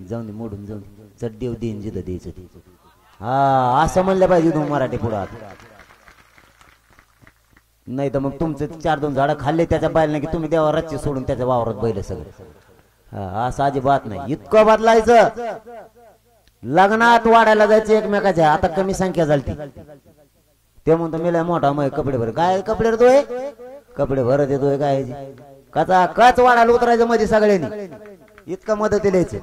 जाऊन दे, मोडून जाऊन चड्डीव देईन जिथं द्यायचं ते. हा असं म्हणलं पाहिजे तुम्ही मराठी पुढं. नाही तर मग तुमचे 4-2 झाडं खाल्ले त्याच्या बैल की तुम्ही देवा रच्चे सोडून त्याच्या वावरात बैल सगळे. असं अजिबात नाही. इतकं बदलायचं. लग्नात वाढायला जायचं एकमेकाच्या. आता कमी संख्या झाली. ते म्हणतो मेला मोठा मग कपडे भर. काय कपडे भरतोय? कपडे भरत येतोय काय? कचा कच वाढायला उतरायचं मध्ये सगळ्यांनी. इतका मदतीला यायचं,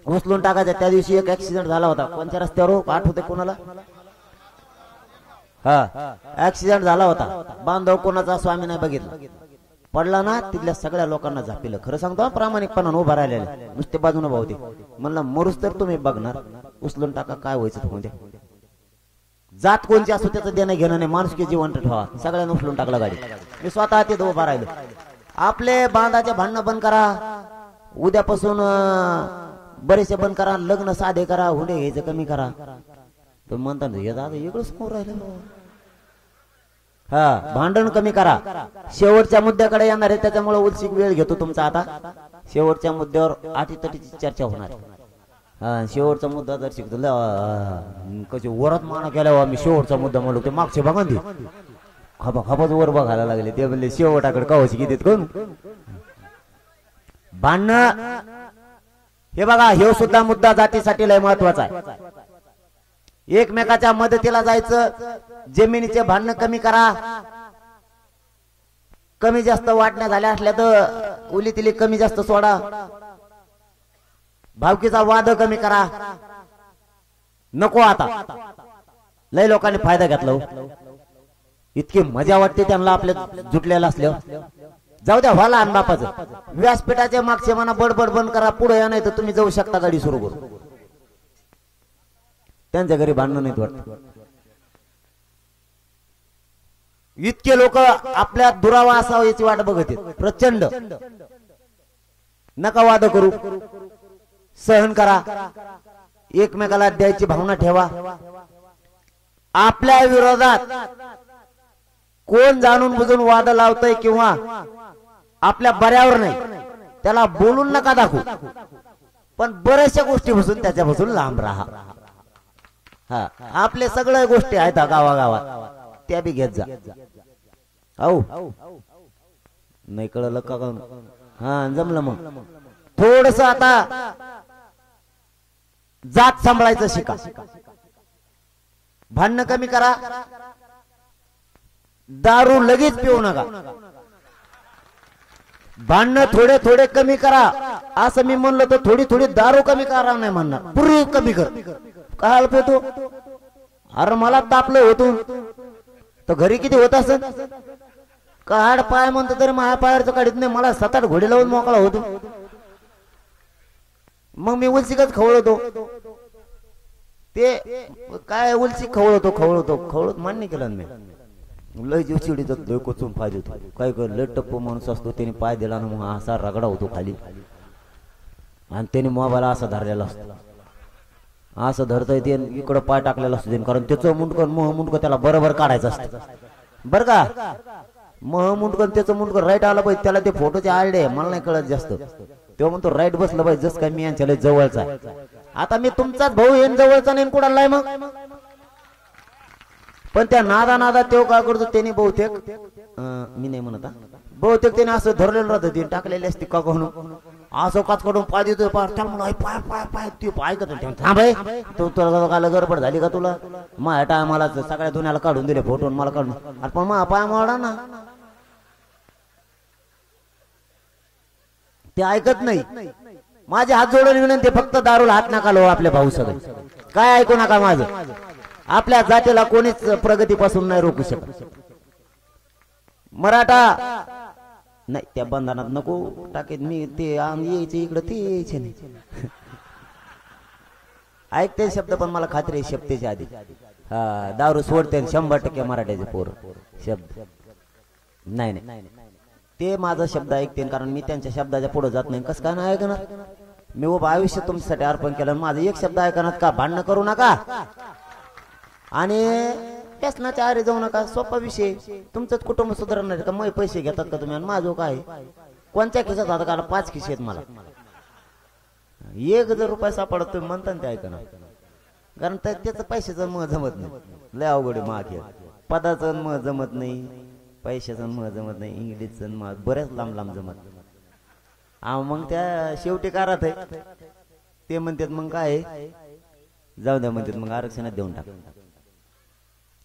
उचलून टाकायचं. त्या दिवशी एक ऍक्सिडेंट झाला होता कोणत्या रस्त्यावर आठवते कोणाला? हा ऍक्सिडेंट झाला होता. बांधव कोणाचा स्वामी नाही बघितला, पडला ना तिथल्या सगळ्या लोकांना झापिलं. खरं सांगतो प्रामाणिकपणानं उभा राहिलेले नुसते बाजूने भावते. म्हणलं मरूस तर तुम्ही बघणार, उचलून टाका काय व्हायचं तुम्ही. जात कोणची असो त्याचं देणं घेणं नाही, माणुसकी जिवंत ठेवा. सगळ्यांना उचलून टाकला गाडी. मी स्वतः तिथं उभा राहिलो. आपले बांधाचे भांडणं बंद करा, उद्यापासून बरेचसे बंद करा, लग्न साधे करा, हुंडे घ्यायचं कमी करा. तर म्हणतात हे दादा वेगळंच कोण राहिलं. हा भांडण कमी करा. शेवटच्या मुद्द्याकडे येणार आहे, त्याच्यामुळे उलसिक वेळ घेतो तुमचा. आता शेवटच्या मुद्द्यावर आटीतटीची चर्चा होणार. हा शेवटचा मुद्दा जर शिकतो कशी वरात माना केल्यावर आम्ही शेवटचा मुद्दा म्हणलो. ते मागचे बघा ती खापा खापाच वर बघायला लागले. ते म्हणले शेवटाकडे कवाशी किती कोण भांडण. हे बघा हे सुद्धा मुद्दा जातीसाठी लय महत्वाचा आहे. एकमेकाच्या मदतीला जायचं. जमिनीचे भांडण कमी करा. कमी जास्त वाटण्या झाल्या असल्या तर उली तिली कमी जास्त सोडा. भावकीचा वाद कमी करा. नको आता लय लोकांनी फायदा घेतला. इतकी मजा वाटते त्यांना आपल्या जुटलेला असल्यावर. जाऊ द्या व्हाला आणि बापाचं. व्यासपीठाच्या मागचे म्हणा बडबड बंद करा, पुढे या, नाही तर तुम्ही जाऊ शकता गाडी सुरू करू. त्यांच्या घरी भांडणं नाहीत वाटत. इतके लोक आपल्या दुरावा असावा याची वाट बघत आहेत प्रचंड. नका वाद करू, सहन करा, एकमेकाला द्यायची भावना ठेवा. आपल्या विरोधात कोण जाणून बुजून वाद लावतय किंवा आपल्या बऱ्यावर नाही त्याला बोलून नका दाखवू, पण बऱ्याचशा गोष्टीपासून त्याच्यापासून लांब राहा. हा आपले सगळ्या गोष्टी आहेत गावागावात, त्या बी घेत जा. औ नाही कळलं का? हा जमलं. मग थोडस आता जात सांभाळायचं शिका. भांडणं कमी करा. दारू लगेच पिऊ नका. भांडणं थोडे थोडे कमी करा. असं मी म्हणलं तर थोडी थोडी दारू कमी करा नाही म्हणणार, पूर्वी कमी कर. काय पेतो? अरे मला तापलं होतो तर घरी किती होत असत? काढ पाय म्हणतो तरी माझ्या पायावरचं काढत नाही. मला 7-8 घोडे लावून मोकळा होतो. मग मी उलसिकच खवळतो. ते काय उलसी खवळतो मान्य केलं मी. लय जीव चिडीत लय कोचून पाहिजे होतो. काय कर लय टप्प माणूस असतो, त्याने पाय दिला ना मग असा रगडा होतो खाली. आणि त्याने मोबाईल असा धरलेला असतो. असं धरता येते इकडं पाय टाकलेला असतो. कारण त्याचं मुंडकं त्याला बरोबर काढायचं असतं बरं का. मुंडकं त्याचं मुंडकं राईट आलं पाहिजे. त्याला ते फोटोचे आयडिया मला नाही कळत जास्त. तेव्हा म्हणतो राईट बसलं पाहिजे. जस काय मी यांच्या लय जवळचा आहे. आता मी तुमचाच भाऊ येऊन जवळचा नाही कुणाला मग. पण त्या नादा तेव्हा काय करतो त्याने बहुतेक मी नाही म्हणत बहुतेक त्याने असं धरलेलं राहतं. ते टाकलेले असते का कोण असं काच कडून पाय देतोय. पाय पाय पाय पाय ते ऐकत थांब तू तुला काय गडबड झाली का तुला? माझ्या टायमाला सगळ्या दुनियाला काढून दिले फोटो मला काढून. अरे पण मग पाय मोडा ना. ते ऐकत नाही. माझे हात जोडून विनंती फक्त दारूला हात नका लावू आपले भाऊ सगळे. काय ऐकू नका माझं. आपल्या जातीला कोणीच प्रगतीपासून नाही रोखू शकत. मराठा नाही त्या बंधनात नको टाकेत मी. ते यायचे इकडे ते यायचे नाही. ऐकते शब्द पण मला खात्री आहे शब्दाच्या आधी. हा दारू सोडते 100% मराठ्याचे पोर शब्द नाही. ते माझा शब्द ऐकते कारण मी त्यांच्या शब्दाच्या पुढे जात नाही. कसं काय नाही ऐकणार? मी उभं आयुष्य तुमच्यासाठी अर्पण केलं. माझा एक शब्द ऐकणार का? भांडणं करू नका आणि व्यसनाच्या आरे जाऊ नका. सोपा विषय. तुमचंच कुटुंब सुधारणार का? मग पैसे घेतात का तुम्ही? आणि माझं काय कोणत्या खिशात आता का? 5 खिशे आहेत मला. 1,000 रुपये सापडत तुम्ही म्हणता ते ऐकणार. कारण त्याचं पैशाचं मग जमत नाही. लय अवघड मागे पदाचं मग जमत नाही, पैशाचं मग जमत नाही, इंग्लिशचं मग बऱ्याच लांब जमत. मग त्या शेवटी कारात आहे ते म्हणतात मग काय जाऊ द्या म्हणतात मग आरक्षणात देऊन टाक.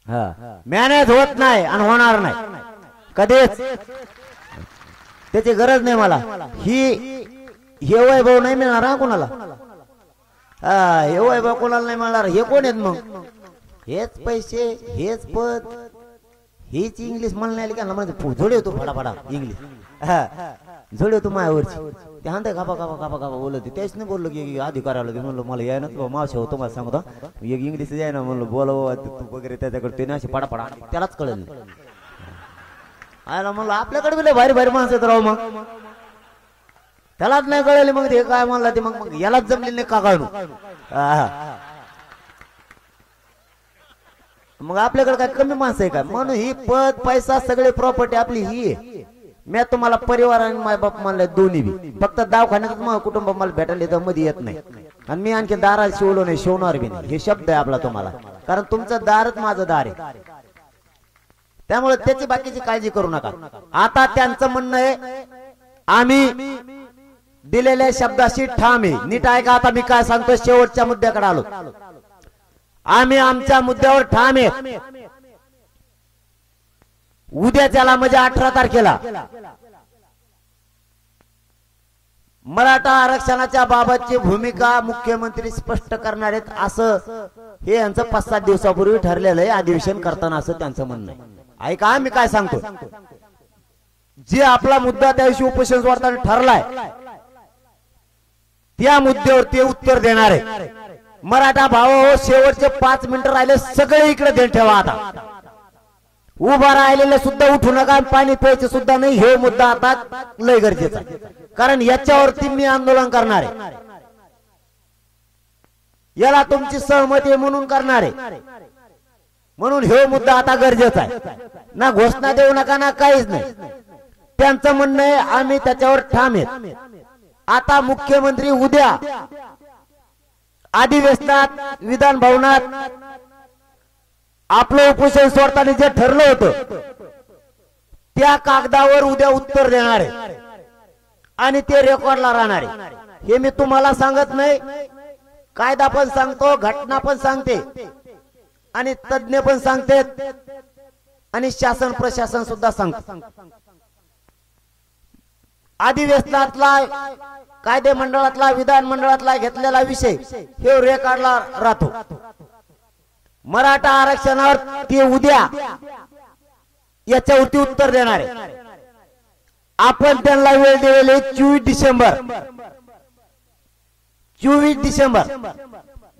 हा मॅनेज होत नाही आणि होणार नाही कधीच. त्याची गरज नाही मला. ही हे वैभव नाही मिळणार हा कोणाला. हा हे वैभव कोणाला नाही मिळणार. हे कोण आहेत मग. हेच पैसे हेच पद हेच इंग्लिश मला नाही का म्हणजे जोडे होतो फडाफडा इंग्लिश. हा जोडे होतो मायावरची ते हांते गाबा गाबा गाबा गाबा बोलत तेच नाही बोललो की अधिकाऱ्याला म्हणलं मला याय ना तू मावशी होतो मला सांगतो एक इंग्लिश याय ना म्हणलं बोलावं तू वगैरे त्याच्याकडे ते अशी पडापडा त्यालाच कळलं नाही. आयला म्हणलं आपल्याकडे बी भारी भारी माणसं राहू मग त्यालाच नाही कळले मग ते काय म्हणला ते मग यालाच जमले नाही का काढू. मग आपल्याकडे काय कमी माणसं आहे का म्हणून ही पद पैसा सगळे प्रॉपर्टी आपली ही आहे. मी तुम्हाला परिवार आणि माय बाप म्हणले दोन्ही बी फक्त दवाखान्यातच मग कुटुंब मला भेटायला येतं मध्ये येत नाही. आणि मी आणखी दारात शिवलो नाही शिवणार बी नाही हे शब्द आहे आपला तुम्हाला कारण तुमचं दारच माझं दार आहे. त्यामुळे त्याची बाकीची काळजी करू नका. आता त्यांचं म्हणणं आहे आम्ही दिलेल्या शब्दाशी ठाम आहे. नीट ऐका आता मी काय सांगतो शेवटच्या मुद्द्याकडे आलो. आम्ही आमच्या मुद्द्यावर ठाम आहे. उद्या त्याला म्हणजे 18 तारखेला मराठा आरक्षणाच्या बाबतची भूमिका मुख्यमंत्री स्पष्ट करणार आहेत असं हे यांचं 5-7 दिवसापूर्वी ठरलेलं आहे अधिवेशन करताना असं त्यांचं म्हणणं आहे. ऐका मी काय सांगतो. जे आपला मुद्दा त्या दिवशी उपोषण सोडताना ठरलाय त्या मुद्द्यावर ते उत्तर देणार आहे. मराठा भाव हो शेवटचे 5 मिनिटं राहिले सगळे इकडे देण ठेवा. आता उभा राहिलेले सुद्धा उठू नका पाणी प्यायचे सुद्धा नाही. हे मुद्दा आता लय गरजेचा कारण याच्यावरती मी आंदोलन करणार आहे. याला तुमची सहमती म्हणून करणार आहे म्हणून हे मुद्दा आता गरजेचा आहे. ना घोषणा देऊ नका ना काहीच नाही. त्यांचं म्हणणं आहे आम्ही त्याच्यावर ठाम आहे. आता मुख्यमंत्री उद्या अधिवेशनात विधान भवनात आपलं उपोषण सोडताना जे ठरलं होतं त्या कागदावर उद्या उत्तर देणार आहे आणि ते रेकॉर्डला राहणार आहे. हे मी तुम्हाला सांगत नाही कायदा पण सांगतो घटना पण सांगते आणि तज्ञ पण सांगते आणि शासन प्रशासन सुद्धा सांगते. अधिवेशनातला कायदे मंडळातला विधान मंडळातला घेतलेला विषय हे रेकॉर्डला राहतो. मराठा आरक्षणावर ते उद्या याच्यावरती उत्तर देणार आहे. आपण त्यांना वेळ दिलेली 24 डिसेंबर 24 डिसेंबर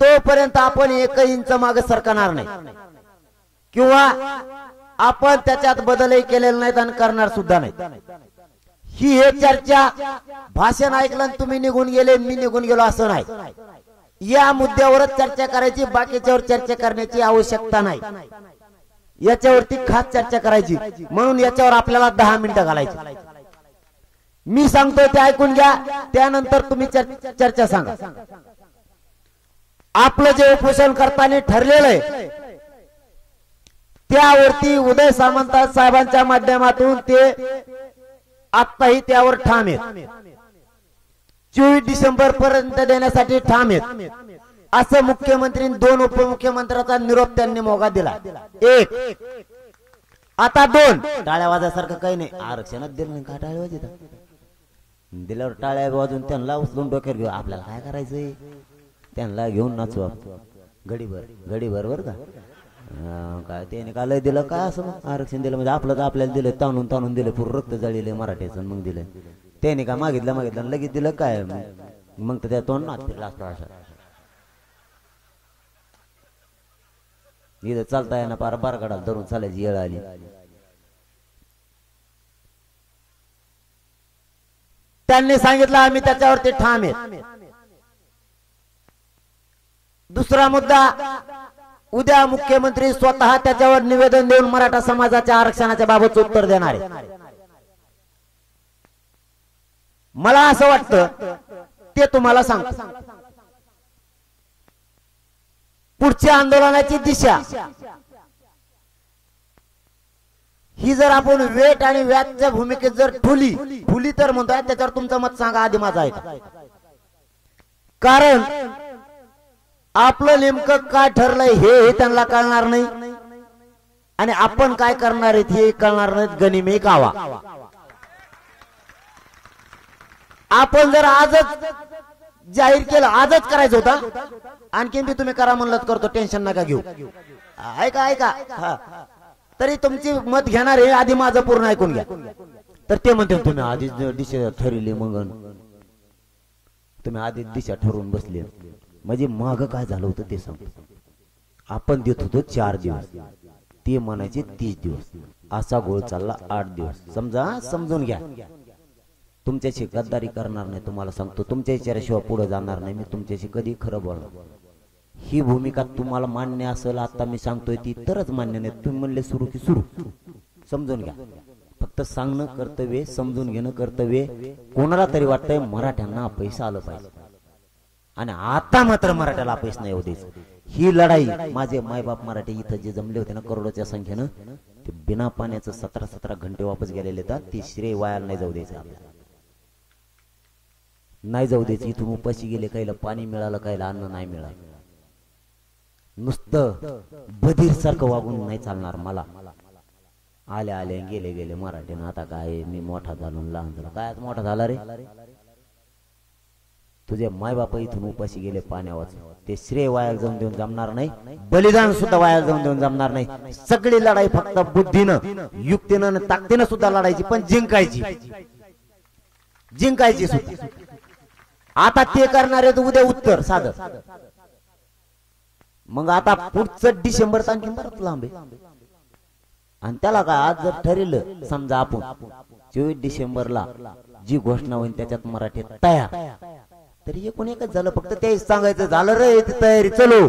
तोपर्यंत आपण 1 इंच मागे सरकणार नाही किंवा आपण त्याच्यात बदलही केलेले नाहीत आणि करणार सुद्धा नाही. ही हे चर्चा भाषण ऐकलं तुम्ही निघून गेले मी निघून गेलो असं नाही. या मुद्द्यावरच चर्चा करायची बाकीच्यावर चर्चा करण्याची आवश्यकता नाही. याच्यावरती खास चर्चा करायची म्हणून याच्यावर आपल्याला 10 मिनिटं घालायची. मी सांगतोय ते ऐकून घ्या त्यानंतर तुम्ही चर्चा सांगा. आपलं जे उपोषण करताना ठरलेलं आहे त्यावरती उदय सामंत साहेबांच्या माध्यमातून ते आत्ताही त्यावर ठाम आहेत. 24 डिसेंबर पर्यंत देण्यासाठी ठाम आहेत असं मुख्यमंत्री 2 उपमुख्यमंत्र्यांचा निरोप त्यांनी मोगा दिला. 1 आता 2 टाळ्या वाजासारखं काही नाही. आरक्षणात दिलं नाही का टाळ्या वाजत दिल्यावर टाळ्या वाजून त्यांना उचलून डोक्यावर घेऊ आपल्याला काय करायचंय त्यांना घेऊन नाचू घडीभर बर का काय त्याने का लय दिलं काय असं आरक्षण दिलं म्हणजे आपलं तर आपल्याला दिलं ताणून दिलं पूर्ण रक्त जळले मराठ्याचं मग दिलं त्याने का मागितलं लगेच दिलं काय मग तर त्या तोंड नाच फिरला असतो. अशा इथं चालता ना पार बारगडाला धरून चालायची येळ आली. त्यांनी सांगितलं आम्ही त्याच्यावरती ठाम आहे. दुसरा मुद्दा उद्या मुख्यमंत्री स्वतः त्याच्यावर निवेदन देऊन मराठा समाजाच्या आरक्षणाच्या बाबत उत्तर देणार आहे. मला असं वाटतं ते तुम्हाला सांगतो. पुढच्या आंदोलनाची दिशा ही जर आपण वेट आणि व्याजच्या भूमिकेत जर फुली तर म्हणतोय त्याच्यावर तुमचं मत सांगा आधी माझं आहे. कारण आपलं नेमकं काय ठरलंय हे त्यांना कळणार नाही आणि आपण काय करणार आहेत हे कळणार नाहीत. गनिमे कावा आपण जर आजच जाहीर केलं, आजच करायचं होता, आणखीन बी तुम्ही करा म्हणलं करतो, टेन्शन नका घेऊ. ऐका ऐका, तरी तुमची मत घेणार हे आधी माझं पूर्ण ऐकून घ्या. तर ते म्हणते तुम्ही आधीच दिशा ठरवली, मग तुम्ही आधीच दिशा ठरवून बसले. म्हणजे माग काय झालं होतं ते सांगतो. आपण देत होतो 4 दिवस, ते म्हणायचे 30 दिवस, असा गोळ चालला 8 दिवस. समजून घ्या. तुमच्याशी गद्दारी करणार नाही, तुम्हाला सांगतो. तुमच्या विचाराशिवाय पुढे जाणार नाही मी. तुमच्याशी कधी खरं बोलणार. ही भूमिका तुम्हाला मान्य असेल, आता मी सांगतोय ती, तरच मान्य नाही. तुम्ही म्हणले सुरू की सुरू. समजून घ्या. फक्त सांगणं कर्तव्य, समजून घेणं कर्तव्य. कोणाला तरी वाटतंय मराठ्यांना अपयश आलं पाहिजे, आणि आता मात्र मराठ्याला अपयश नाही होऊ द्यायचं. ही लढाई माझे मायबाप मराठे इथं जे जमले होते ना करोडोच्या संख्येनं, ते बिना पाण्याचं 17-17 घंटे वापस गेलेले तर ते श्रेय वायाला नाही जाऊ द्यायचं. आपल्याला नाही जाऊ द्यायचं. इथून उपाशी गेले, काहीला पाणी मिळालं, काहीला अन्न नाही मिळालं. नुसतं बधीर सारखं वागून नाही चालणार. मला आले आले गेले गेले मराठीनं. आता काय मी मोठा झालो, लहान झाला. काय मोठा झाला रे? तुझे मायबाप इथून उपाशी गेले पाण्यावर, ते श्रेय वाया जाऊन देऊन जमणार नाही. बलिदान सुद्धा वाया जाऊन देऊन जमणार नाही. सगळी लढाई फक्त बुद्धीनं, युक्तीनं, ताकदीनं सुद्धा लढायची, पण जिंकायची. जिंकायची सुद्धा. आता ते करणारे तर उद्या उत्तर साधं. मग आता पुढचं डिसेंबर आणखी परत लांबे. आणि त्याला काय, आज जर ठरलं समजा आपण 24 डिसेंबरला जी घोषणा होईल त्याच्यात मराठी तयार, तरी एकूण एकच झालं. फक्त तेच सांगायचं, झालं रे तयारी, चलो.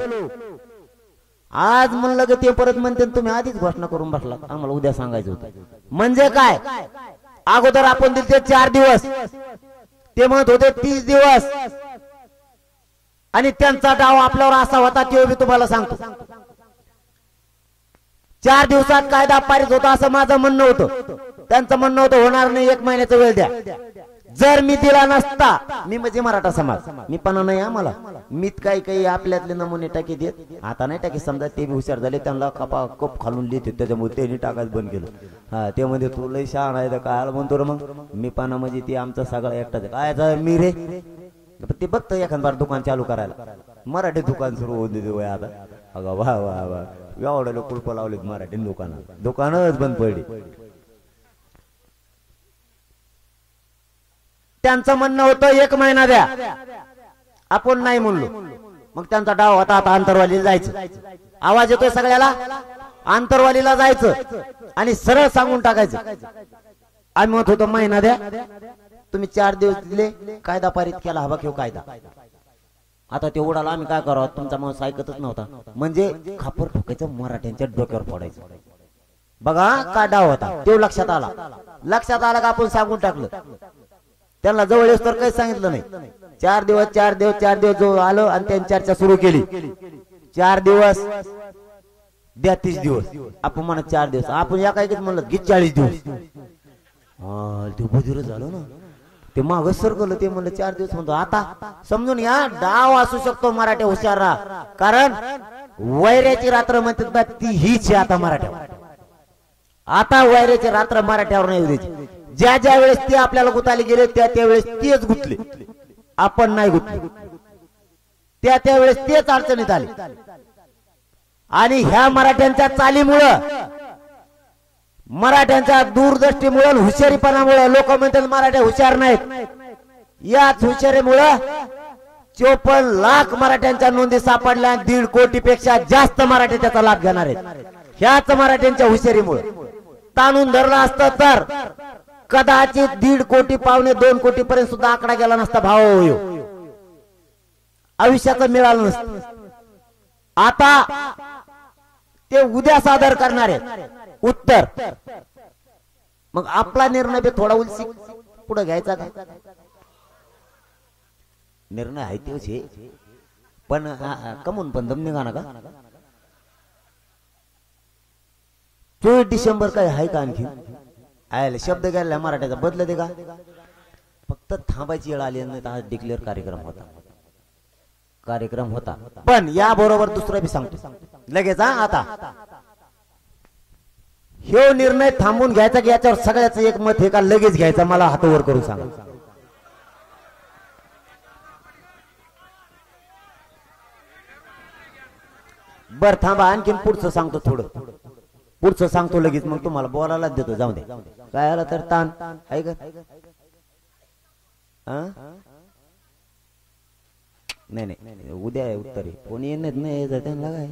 आज म्हणलं की ते परत म्हणते तुम्ही आधीच घोषणा करून बसला, आम्हाला उद्या सांगायचं होतं. म्हणजे काय, अगोदर आपण दिले 4 दिवस, ते म्हणत होते 30 दिवस. आणि त्यांचा डाव आपल्यावर असा होता, ते मी तुम्हाला सांगतो. 4 दिवसात कायदा पारित होता असं माझं म्हणणं होतं. त्यांचं म्हणणं होतं होणार नाही, 1 महिन्याचा वेळ द्या. जर मी दिला नसता, मी म्हणजे मराठा समाज, मी पण नाही आम्हाला, मीत काही आपल्यातले नमुने टाकी देत. आता नाही टाकी, समजा ते बी हुशार झाले, त्यांना कप खालून लिहिते, त्याच्यामुळे त्यांनी टाकायचं बंद केलं. हा, ते म्हणजे तू लय शहाणा आहे, काय म्हणतो रे मग मी पाना, म्हणजे ती आमचा सगळा एकटाच काय मी रे. ते बघतं एखाद बार दुकान चालू करायला, मराठी दुकान सुरू होऊन देते आता. अगं वा वा वा, एवढ्याला कुलप लावलेत मराठी दुकानच बंद पडली. त्यांचं म्हणणं होतं 1 महिना द्या, आपण नाही म्हणलो. मग त्यांचा डाव होता आता आंतरवालीला जायचं. आवाज येतोय सगळ्याला? आंतरवालीला जायचं आणि सरळ सांगून टाकायचं, आम्ही म्हणत होतो महिना द्या, तुम्ही 4 दिवस दिले, कायदा पारित केला, हवा घेऊ कायदा. आता ते उडाला, आम्ही काय करावं, तुमचा माणूस ऐकतच नव्हता. म्हणजे खापर ठोकायचं, मराठ्यांच्या डोक्यावर पडायचं. बघा काय डाव होता, तो लक्षात आला. लक्षात आला का आपण सांगून टाकलं. त्यांना जवळ येऊस तर काही सांगितलं नाही. 4 दिवस जो आलो आणि त्यांनी चर्चा सुरू केली. 4 दिवस द्या, 30 दिवस. आपण म्हणत 4 दिवस, आपण या काय म्हणलं की 40 दिवस. ते बधीर झालं ना, ते मागच सरकलं. ते म्हणलं 4 दिवस म्हणतो. आता समजून या, डाव असू शकतो, मराठे हुशार राहा. कारण वैऱ्याची रात्र म्हणतात ती हीच आता मराठ्यावर. आता वैऱ्याची रात्र मराठ्यावर नाही द्यायची. ज्या ज्या वेळेस ते आपल्याला गुताले गेले, त्या त्यावेळेस तेच गुतले, आपण नाही गुतले. त्या त्यावेळेस तेच अडचणीत आले. आणि ह्या मराठ्यांच्या चालीमुळं, मराठ्यांच्या दूरदृष्टीमुळे, हुशारीपणामुळे लोक म्हणतात मराठे हुशार नाहीत. याच हुशारीमुळे 54 लाख मराठ्यांच्या नोंदी सापडल्या. 1.5 कोटीपेक्षा जास्त मराठे त्याचा लाभ घेणार आहेत. ह्याच मराठ्यांच्या हुशारीमुळे. ताणून धरला असतं तर कदाचित 1.5 कोटी, 1.25 कोटी पर्यंत सुद्धा आकडा गेला नसता. भाव आयुष्याचं मिळालं नसतं. आता ते उद्या सादर करणार आहेत उत्तर. मग आपला निर्णय बी थोडा उलसी पुढे घ्यायचा का? निर्णय आहे तेच आहे, पण कमून पण दम निघा ना का. 24 डिसेंबर काय आहे का आणखी? आयला शब्द घ्यायला मराठ्याचा बदल दे का? फक्त थांबायची वेळ आली नाही तर आज डिक्लेअर कार्यक्रम होता. पण या बरोबर दुसरं बी सांगतो लगेच. आता हे निर्णय थांबून घ्यायचा की याच्यावर सगळ्याचं एक मत हे का लगेच घ्यायचा? मला हात वर करून सांगा. बर थांबा आणखीन पुढचं सांगतो थोडं पुढचं सांगतो लगेच मग तुम्हाला बोलायला देतो जाऊ दे काय आला तर ताण आहे का नाही नाही उद्या आहे उत्तर कोणी येणार नाही त्यांना काय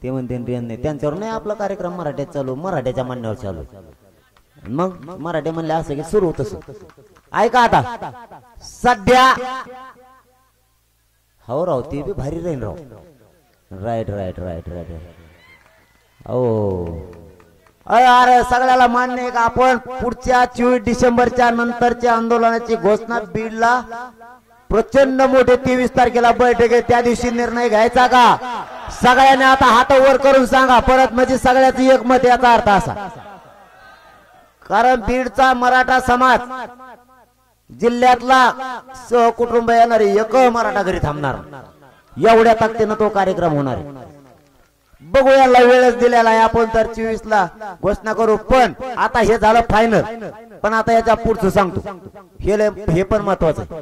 ते म्हणते नाही त्यांच्यावर नाही आपला कार्यक्रम मराठीत चालू मराठ्याच्या म्हणण्यावर चालू मग मराठी म्हणले असं की सुरू होत ऐका आता सध्या हो राव ते बी भारी राहील राव राईट राईट राईट राईट हो अरे सगळ्याला मान्य आहे का आपण पुढच्या 24 डिसेंबरच्या नंतरच्या आंदोलनाची घोषणा बीडला प्रचंड मोठे 23 तारखेला बैठक आहे त्या दिवशी निर्णय घ्यायचा का सगळ्यांनी आता हात वर करून सांगा परत म्हणजे सगळ्याचं एकमत याचा अर्थ असा कारण बीडचा मराठा समाज जिल्ह्यातला सहकुटुंब येणारे एक मराठा घरी थांबणार एवढ्या ताकदीनं तो कार्यक्रम होणार आहे बघूया वेळच दिलेला आहे आपण तर 24 ला घोषणा करू पण आता हे झालं फायनल पण आता याच्या पुढचं सांगतो हे पण महत्वाचं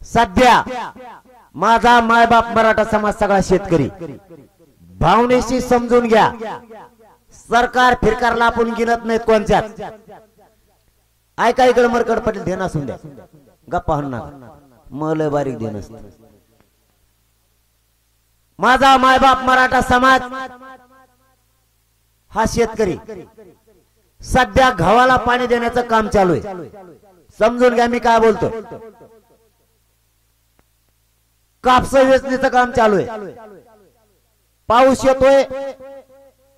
सध्या माझा मायबाप मराठा समाज सगळा शेतकरी भावनेशी समजून घ्या सरकार फिरकारला आपण गिनत नाहीत कोणत्याच ऐका इकडे मरकड पटेल ध्यान असून द्या गप्पा होणार मल बारीक ध्यान असत माझा मायबाप मराठा समाज हा शेतकरी सध्या गव्हाला पाणी देण्याचं काम चालू आहे समजून घ्या मी काय बोलतो कापस वेचणीचं काम चालू आहे पाऊस येतोय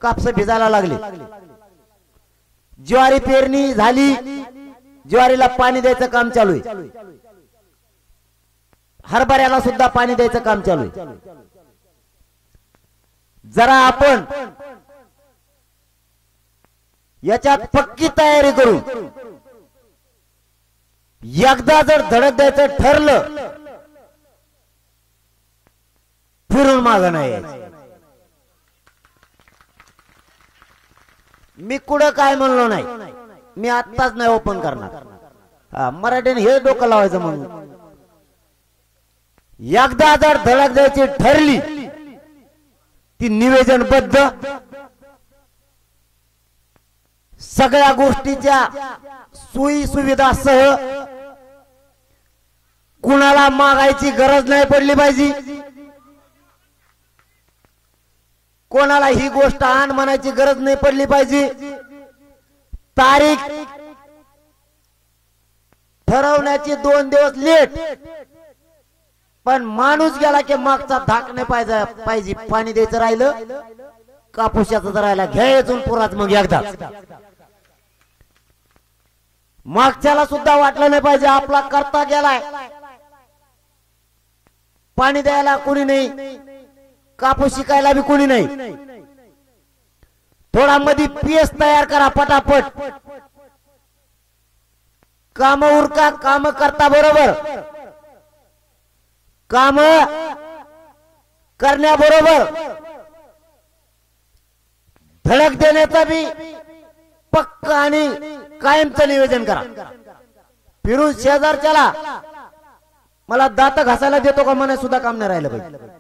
कापस भिजायला लागले ज्वारी पेरणी झाली ज्वारीला पाणी द्यायचं काम चालू आहे हरभऱ्याला सुद्धा पाणी द्यायचं काम चालू आहे जरा आपण याच्यात पक्की तयारी करू एकदा जर धडक द्यायचं ठरलं फिरून मागं नाही मी कुठं काय म्हणलो नाही मी आत्ताच नाही ओपन करणार मराठीने हे डोकं लावायचं म्हणून एकदा जर धडक द्यायची ठरली ती निवेदनबद्ध सगळ्या गोष्टीच्या सोयी सुविधासह कुणाला मागायची गरज नाही पडली पाहिजे कोणाला ही गोष्ट आण म्हणायची गरज नाही पडली पाहिजे तारीख ठरवण्याची 2 दिवस लेट पण माणूस गेला की मागचा धाक नाही पाहिजे पाणी द्यायचं राहिलं कापूसाचं राहिला घ्यायचं पुराच मग एकदा मागच्याला सुद्धा वाटलं नाही पाहिजे आपला करता गेलाय पाणी द्यायला कोणी नाही कापूस शिकायला बी कोणी नाही थोडा मध्ये पीएस तयार करा पटापट काम उरका काम करता बरोबर काम करण्याबरोबर धडक देण्याचा बी पक्का आणि कायमचं नियोजन करा फिरून शेजारच्याला मला दात घासायला देतो का म्हणे सुद्धा काम नाही राहिलं पाहिजे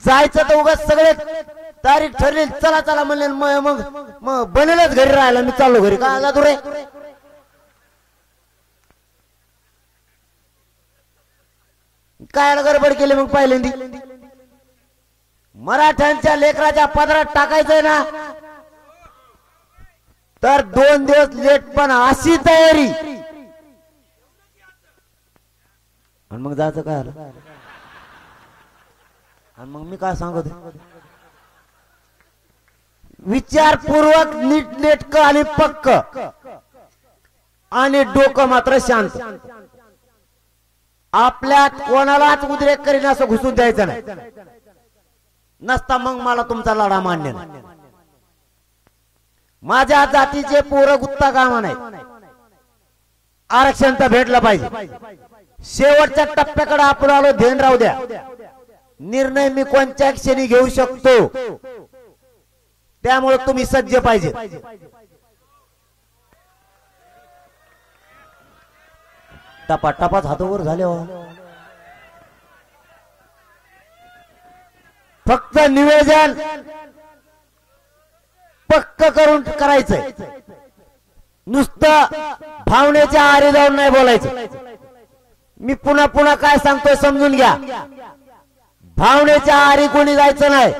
जायचं तर उगाच सगळे तारीख ठरली चला चला म्हणले मग बनेलच घरी राहायला मी चाललो घरी का आला तुरे काय गडबड केली मग पहिल्यांदी मराठ्यांच्या लेकराच्या पदरात टाकायचंय ना तर 2 दिवस लेट पण अशी तयारी आणि मग जायचं काय आलं आणि मग मी काय सांगत विचारपूर्वक नीट नेटक आणि पक्क आणि डोकं मात्र शांत आपल्यात कोणालाच उद्रेक करीन असं घुसून द्यायचं नाही नसता मग मला तुमचा लढा मान्य नाही माझ्या जातीचे पोरं गुत्ता कामा नाही आरक्षण तर भेटलं पाहिजे शेवटच्या टप्प्याकडे आपण आलो ध्यान राहू द्या निर्णय मी कोणत्या क्षणी घेऊ शकतो त्यामुळे तुम्ही सज्ज पाहिजे टपा टपाच हातावर झाले हो निवेदन पक्क करून करायचंय. नुसतं भावनेच्या आहारी जाऊन नाही बोलायचं. मी पुन्हा पुन्हा काय सांगतोय समजून घ्या. भावनेच्या आहारी कोणी जायचं नाही.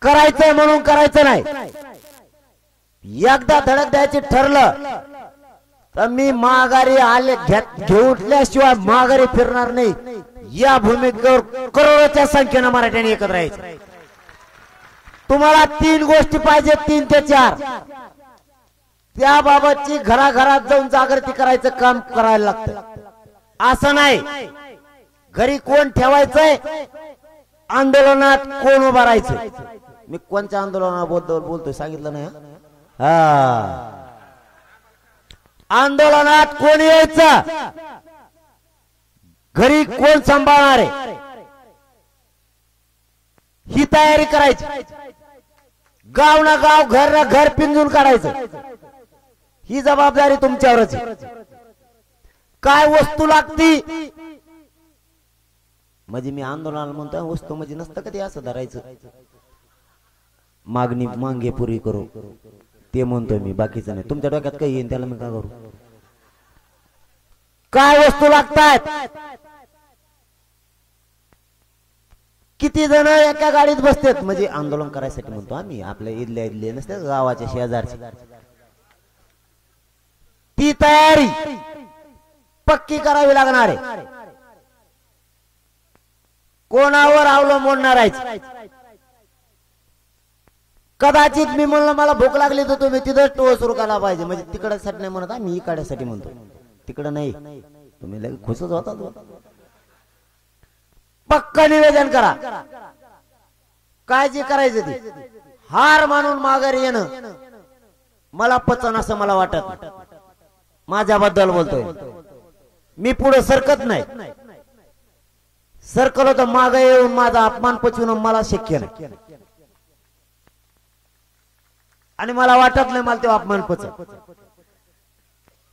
करायचंय म्हणून करायचं नाही. एकदा धडक द्यायची ठरलं तर मी माघारी आले घेऊटल्याशिवाय माघारी फिरणार नाही. या भूमिकेवर करोडोच्या संख्येनं मराठ्यांनी एकत्र राहायचं. तुम्हाला 3 गोष्टी पाहिजे, 3 ते 4. त्याबाबतची घराघरात जाऊन जागृती करायचं काम करायला लागतं. असं नाही घरी कोण ठेवायचंय, आंदोलनात कोण उभा राहायचं. मी कोणत्या आंदोलनाबद्दल बोलतोय सांगितलं नाही. आंदोलनात कोण यायचं, घरी कोण सांभाळणार आहे, ही तयारी करायची. गाव ना गाव, घर ना घर पिंजून काढायचं. ही जबाबदारी तुमच्यावरच आहे. काय वस्तू लागती म्हणजे मी आंदोलनाला म्हणतो वस्तू म्हणजे नसतं का ते असं धरायचं. मागणी मांगे पुरी करू ते म्हणतोय मी, बाकीचं नाही. तुमच्या डोक्यात काही येईन त्याला मी काय करू. काय वस्तू लागतात, किती जण एका गाडीत बसतात म्हणजे आंदोलन करायसाठी म्हणतो आम्ही. आपल्या इथले नसते गावाच्या शेजारचे. ती तयारी पक्की करावी लागणार आहे. कोणावर अवलंबून राहायचं. कदाचित मी म्हणलं मला भूक लागली तर तुम्ही तिथं टोळ सुरू करायला पाहिजे. म्हणजे तिकडसाठी नाही म्हणत मी इकड्यासाठी म्हणतो. तिकडं नाही, तुम्ही लगेच खुशच होता. पक्क निवेदन करा. काय जे करायचं ते. हार मानून माघारी येणं मला पचन असं मला वाटत. माझ्याबद्दल बोलतोय मी. पुढे सरकत नाही. सरकलो तर मागे येऊन माझा अपमान पचवून मला शक्य नाही. आणि मला वाटत नाही मला ते अपमान पचत.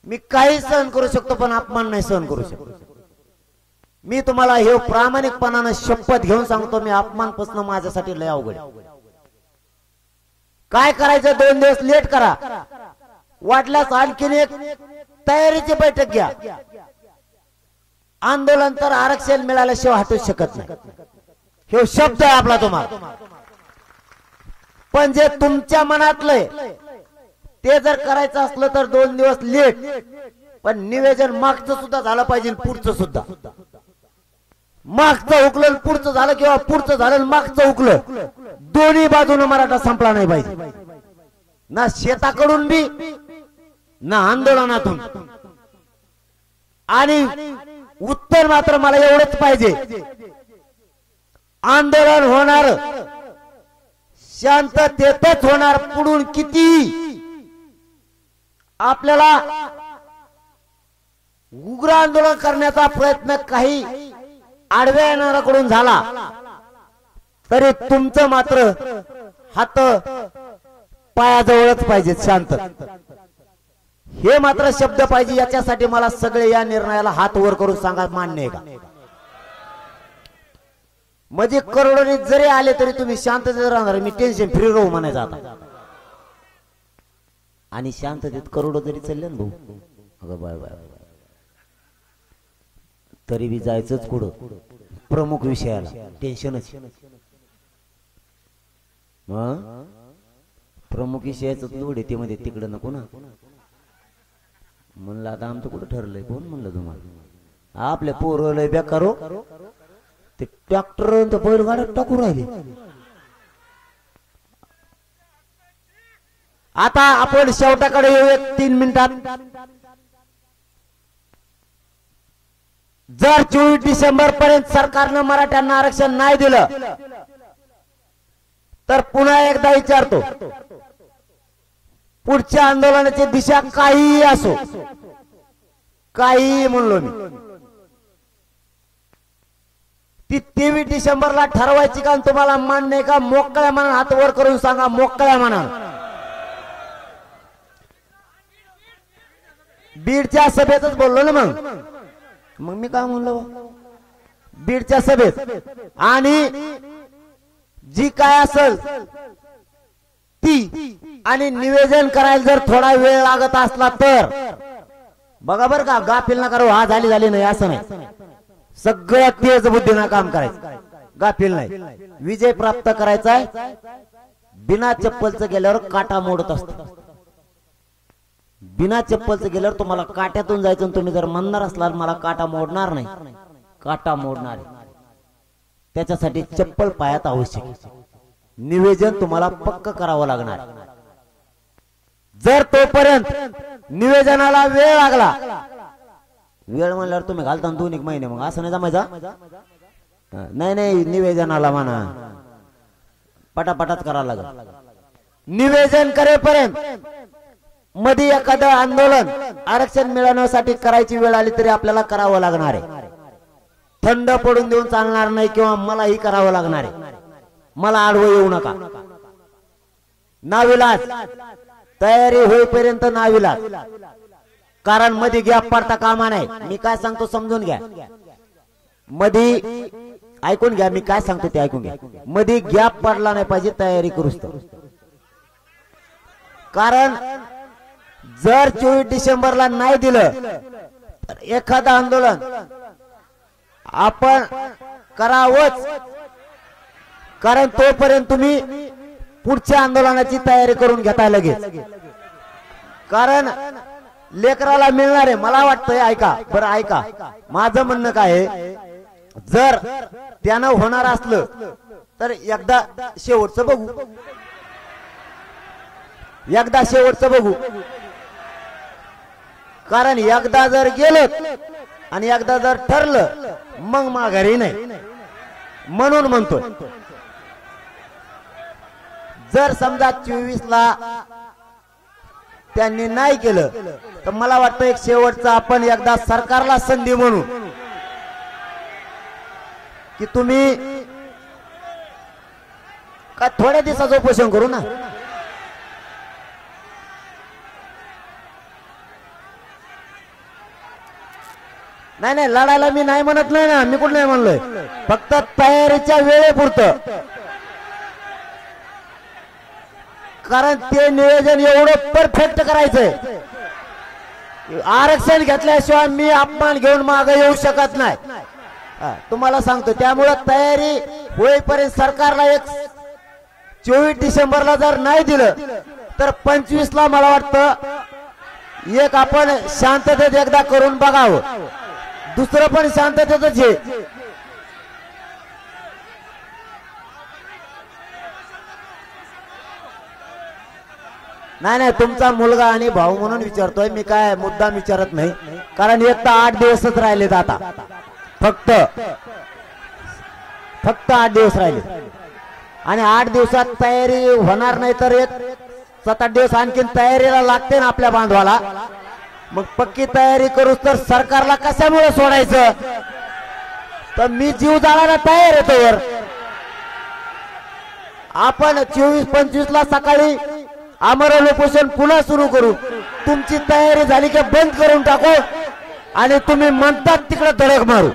मी काही सहन करू शकतो पण अपमान नाही सहन करू शकतो. मी तुम्हाला हे प्रामाणिकपणाने शपथ घेऊन सांगतो, मी अपमान पचणं माझ्यासाठी लय अवघड. काय करायचं 2 दिवस लेट करा. वाटल्यास आणखीन एक तयारीची बैठक घ्या. आंदोलन तर आरक्षण मिळाल्याशिवाय हटू शकत नाही. हे शब्द आहे आपला तुम्हाला. पण जे तुमच्या मनातलंय ते जर करायचं असलं तर 2 दिवस लेट. पण निवेदन मागचं सुद्धा झालं पाहिजे, पुढचं सुद्धा. मागचं हुकलं पुढचं झालं किंवा पुढचं झालं मागचं हुकलं, दोन्ही बाजूने मराठा संपला नाही पाहिजे. ना शेताकडून बी ना आंदोलनातून. आणि उत्तर मात्र मला एवढंच पाहिजे, आंदोलन होणार शांततेतच होणार. पुढून किती आपल्याला उग्र आंदोलन करण्याचा प्रयत्न काही आडव्या येणाऱ्याकडून झाला तरी तुमचं मात्र हात पायाजवळच पाहिजे. शांत हे मात्र शब्द पाहिजे. याच्यासाठी मला सगळे या निर्णयाला हात वर करून सांगा, मान्य आहे का. म्हणजे करोडोनी जरी आले तरी तुम्ही शांततेत राहणार. मी टेन्शन फ्री राहू म्हणायचं आता. आणि शांततेत करोडो जरी चालले ना भाऊ, अगं बाय बाय तरी बी जायचंच कुठं प्रमुख विषयाला. टेन्शनच. प्रमुख विषयाचं लोड येते मध्ये तिकडं नको ना. म्हणलं आता आमचं कुठं ठरलंय. कोण म्हणलं तुम्हाला. आपल्या पोरं लय बेकारो ते ट्रॅक्टर बैलगाड्यात टाकू राहिले. आता आपण शेवटाकडे येऊयात 3 मिनिटात. जर 24 डिसेंबर पर्यंत सरकारनं मराठ्यांना आरक्षण नाही दिलं तर पुन्हा एकदा विचारतो, पुढच्या आंदोलनाची दिशा काहीही असो, काहीही म्हणलो मी, ती 23 डिसेंबरला ठरवायची का. तुम्हाला मान्य आहे का. मोकळ्या मनाने हात वर करून सांगा, मोकळ्या मनाने. बीडच्या सभेतच बोललो ना. मग मी काय म्हणलो बीडच्या सभेत. आणि जी काय असेल ती, आणि निवेदन करायला जर थोडा वेळ लागत असला तर बघा बर का, गाफील ना करू, हा झाली नाही असं नाही, सगळ्या तेज बुद्धीनं काम करायचं, गाफील नाही. विजय प्राप्त करायचा आहे. बिना चप्पलचं गेल्यावर काटा मोडत असतो. बिना चप्पलचं गेल्यावर तुम्हाला काट्यातून जायचं, तुम्ही जर म्हणणार असलात मला काटा मोडणार नाही, काटा मोडणार. त्याच्यासाठी चप्पल पायात आवश्यक. निवेदन तुम्हाला पक्क करावं लागणार. जर तोपर्यंत निवेदनाला वेळ लागला, वेळ म्हणल्यावर तुम्ही घालता 2-1 महिने, मग असं नाही जमायचा. नाही निवेदनाला म्हणा पटापटाच करावं लागेल. निवेदन करेपर्यंत मध्ये एखादं आंदोलन आरक्षण मिळवण्यासाठी करायची वेळ आली तरी आपल्याला करावं लागणार आहे. थंड पडून देऊन चालणार नाही, किंवा मलाही करावं लागणार आहे. मला आडवं येऊ नका. नाविलाज, तयारी होईपर्यंत नाविलाज. कारण मध्ये गॅप पडता कामा नाही. मी काय सांगतो समजून घ्या. मध्ये ऐकून घ्या, मी काय सांगतो ते ऐकून घ्या. मध्ये गॅप पडला नाही पाहिजे तयारी करूच. कारण जर 24 डिसेंबरला नाही दिलं तर एखादं आंदोलन आपण करावंच. कारण तोपर्यंत तुम्ही पुढच्या आंदोलनाची तयारी करून घेता लगेच. कारण लेकराला मिळणार आहे. मला वाटतंय, ऐका बरं, ऐका माझं म्हणणं काय आहे, जर त्यानं होणार असलं तर एकदा शेवटचं बघू, एकदा शेवटचं बघू. कारण एकदा जर गेलं आणि एकदा जर ठरलं मग माघारी नाही. म्हणून म्हणतो, जर समजा 24ला त्यांनी नाही केलं तर मला वाटतं एक शेवटचा आपण एकदा सरकारला संधी म्हणू की तुम्ही का थोड्या दिवसाचं उपोषण करू ना. नाही लढायला मी नाही म्हणत नाही ना, मी कुठं नाही म्हणलोय. फक्त तयारीच्या वेळेपुरतं. कारण ते नियोजन एवढं परफेक्ट करायचंय, आरक्षण घेतल्याशिवाय मी अपमान घेऊन मागे येऊ शकत नाही, तुम्हाला सांगतो. त्यामुळे तयारी होईपर्यंत सरकारला एक 24 डिसेंबरला जर नाही दिलं तर 25ला मला वाटतं एक आपण शांततेत एकदा करून बघावं. दुसरं पण शांततेतच आहे. नाही तुमचा मुलगा आणि भाऊ म्हणून विचारतोय मी, काय मुद्दाम विचारत नाही. कारण एक तर 8 दिवसच राहिलेत आता, फक्त 8 दिवस राहिले. आणि 8 दिवसात तयारी होणार नाही तर एक 7-8 दिवस आणखीन तयारीला लागते ना आपल्या बांधवाला. मग पक्की तयारी करूच तर सरकारला कशामुळे सोडायचं. तर मी जीव जाळायला तयार आहे. तोवर आपण 24-25ला सकाळी आमरण उपोषण पुन्हा सुरू करू. तुमची तयारी झाली की बंद करून टाकू आणि तुम्ही म्हणतात तिकडे धडक मारू.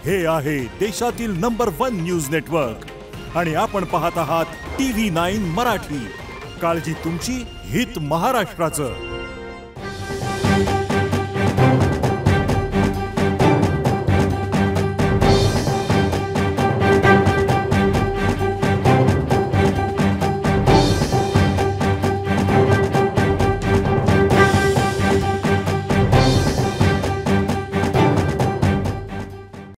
हे आहे देशातील नंबर 1 न्यूज नेटवर्क आणि आपण पाहत आहात TV9 मराठी. काळजी तुमची, हित महाराष्ट्राचं.